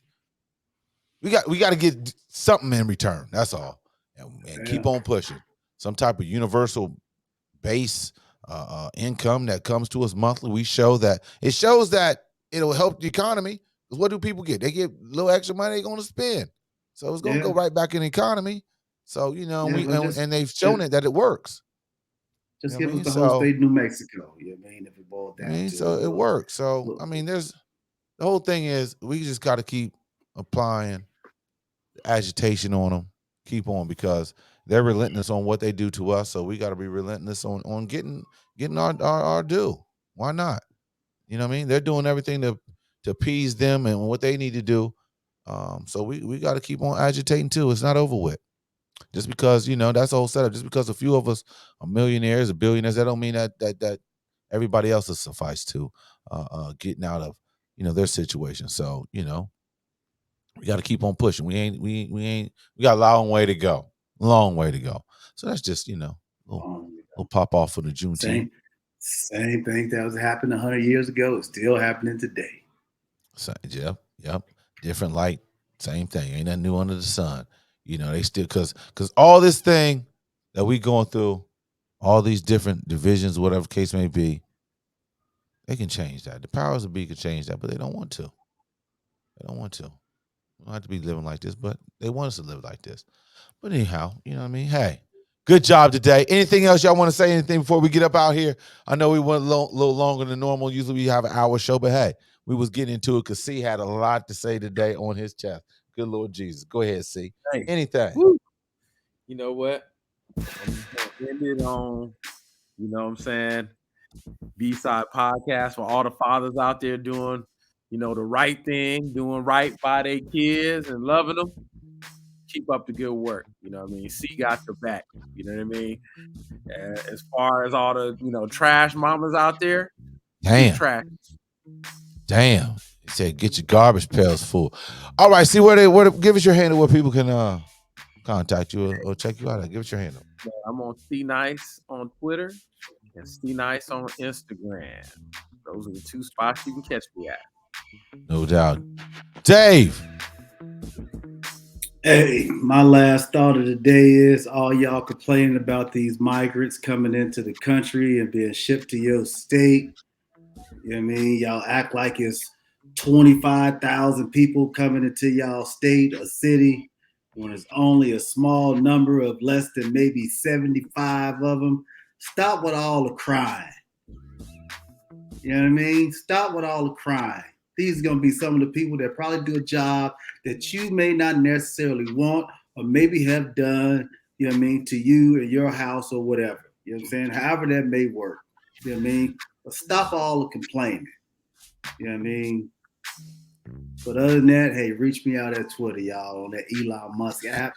Speaker 3: We got to get something in return. That's all, and
Speaker 2: Yeah.
Speaker 3: keep on pushing. Some type of universal base income that comes to us monthly. It shows that it'll help the economy. Because what do people get? They get a little extra money they're going to spend, so it's going to
Speaker 2: Yeah.
Speaker 3: go right back in the economy. So
Speaker 2: Yeah. But
Speaker 3: and they've shown
Speaker 2: just
Speaker 3: it that it works. You
Speaker 2: just
Speaker 3: know what
Speaker 2: give
Speaker 3: I
Speaker 2: us
Speaker 3: mean?
Speaker 2: the whole
Speaker 3: So
Speaker 2: state of New Mexico. You know what I mean? If it boiled down to
Speaker 3: so it works. So
Speaker 2: look,
Speaker 3: there's the whole thing is we just got to keep applying agitation on them, keep on, because they're relentless on what they do to us. So we got to be relentless on getting our due. Why not? You know what I mean? They're doing everything to appease them and what they need to do. So we got to keep on agitating too. It's not over with. Just because that's the whole setup. Just because a few of us are millionaires or billionaires, that don't mean that everybody else is suffice to getting out of their situation. So we got to keep on pushing. We got a long way to go. Long way to go. So that's just, little,
Speaker 2: um,
Speaker 3: little pop off for the Juneteenth.
Speaker 2: same thing that was happening 100 years ago. It's still happening today.
Speaker 3: So, yep. Different light. Same thing. Ain't nothing new under the sun. They still, because all this thing that we going through, all these different divisions, whatever case may be, they can change that. The powers that be can change that, but they don't want to. They don't want to. We don't have to be living like this, but they want us to live like this. But anyhow, you know what I mean? Hey, good job today. Anything else y'all want to say? Anything before we get up out here? I know we went a little longer than normal. Usually we have an hour show, but hey, we was getting into it because C had a lot to say today on his chest. Good Lord Jesus. Go ahead, C.
Speaker 1: Hey,
Speaker 3: Anything.
Speaker 1: woo. You know what? I'm just gonna end it on, you know what I'm saying, B-side podcast for all the fathers out there doing, the right thing, doing right by their kids and loving them. Keep up the good work. You know what I mean? C got your back. You know what I mean? As far as all the, trash mamas out there, keep
Speaker 3: Damn.
Speaker 1: trash.
Speaker 3: Damn. He said, get your garbage pails full. All right, see give us your handle where people can contact you or check you out. Give us your handle.
Speaker 1: I'm on C Nice on Twitter and C Nice on Instagram. Those are the two spots you can catch me at.
Speaker 3: No doubt. Dave.
Speaker 2: Hey, my last thought of the day is all y'all complaining about these migrants coming into the country and being shipped to your state. You know what I mean? Y'all act like it's 25,000 people coming into y'all state or city when it's only a small number of less than maybe 75 of them. Stop with all the crying. You know what I mean? Stop with all the crying. These are going to be some of the people that probably do a job that you may not necessarily want or maybe have done, you know what I mean, to you and your house or whatever. You know what I'm saying? However that may work. You know what I mean? But stop all the complaining. You know what I mean? But other than that, hey, reach me out at Twitter, y'all, on that Elon Musk app.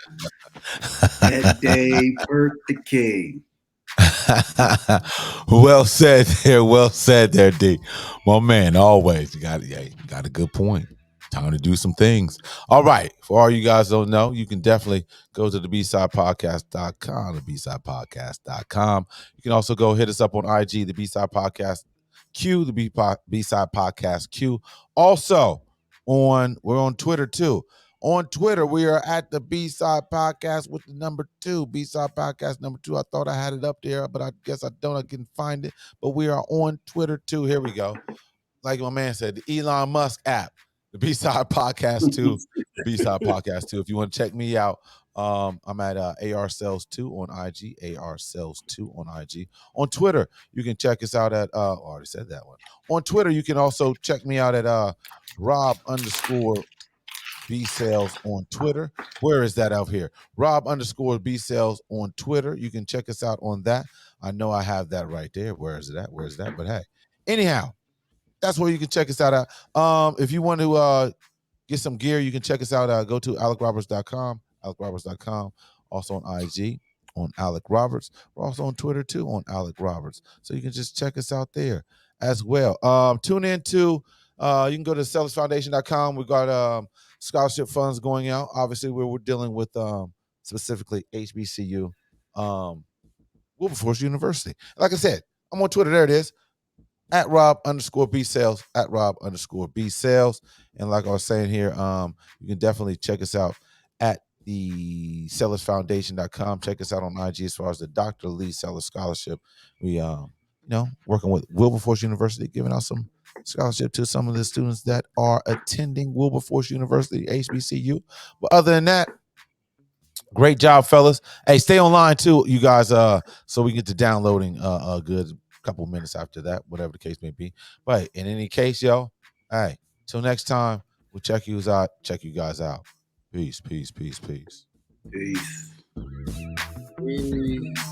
Speaker 2: At Dave Perk the King.
Speaker 3: Well said there, D. My man, always. You got a good point. Time to do some things. All right. For all you guys don't know, you can definitely go to the bsidepodcast.com, the bsidepodcast.com. You can also go hit us up on IG, the B-Side Podcast Q, the B-Side Podcast Q. Also, we're on Twitter too. On Twitter, we are at the B-Side Podcast with the number 2. B-Side Podcast number 2. I thought I had it up there, but I guess I don't. I can find it. But we are on Twitter too. Here we go. Like my man said, the Elon Musk app, the B-Side Podcast 2, the B-Side Podcast 2. If you want to check me out, I'm at AR Sales 2 on IG, AR Sales 2 on IG. On Twitter, you can check us out at, I already said that one. On Twitter, you can also check me out at Rob_B Sales on Twitter. Where is that out here? Rob_B Sales on Twitter. You can check us out on that. I know I have that right there. Where is it at? Where is that? But hey, anyhow, that's where you can check us out at. If you want to get some gear, you can check us out. Go to AlecRoberts.com, AlecRoberts.com. Also on IG, on Alec Roberts. We're also on Twitter, too, on Alec Roberts. So you can just check us out there as well. Tune in to, you can go to sellersfoundation.com. We got scholarship funds going out. Obviously, we're dealing with specifically HBCU, Wilberforce University. Like I said, I'm on Twitter. There it is. At Rob_B Sales, at Rob_B Sales. And like I was saying here, you can definitely check us out at the sellersfoundation.com. Check us out on IG as far as the Dr. Lee Sellers Scholarship. We, working with Wilberforce University, giving out some scholarship to some of the students that are attending Wilberforce University, HBCU. But other than that, great job, fellas. Hey, stay online too, you guys, so we get to downloading a good couple minutes after that, whatever the case may be. But in any case, yo, hey, till next time, we'll check you guys out. Peace, peace, peace, peace.
Speaker 2: Peace.
Speaker 1: Peace.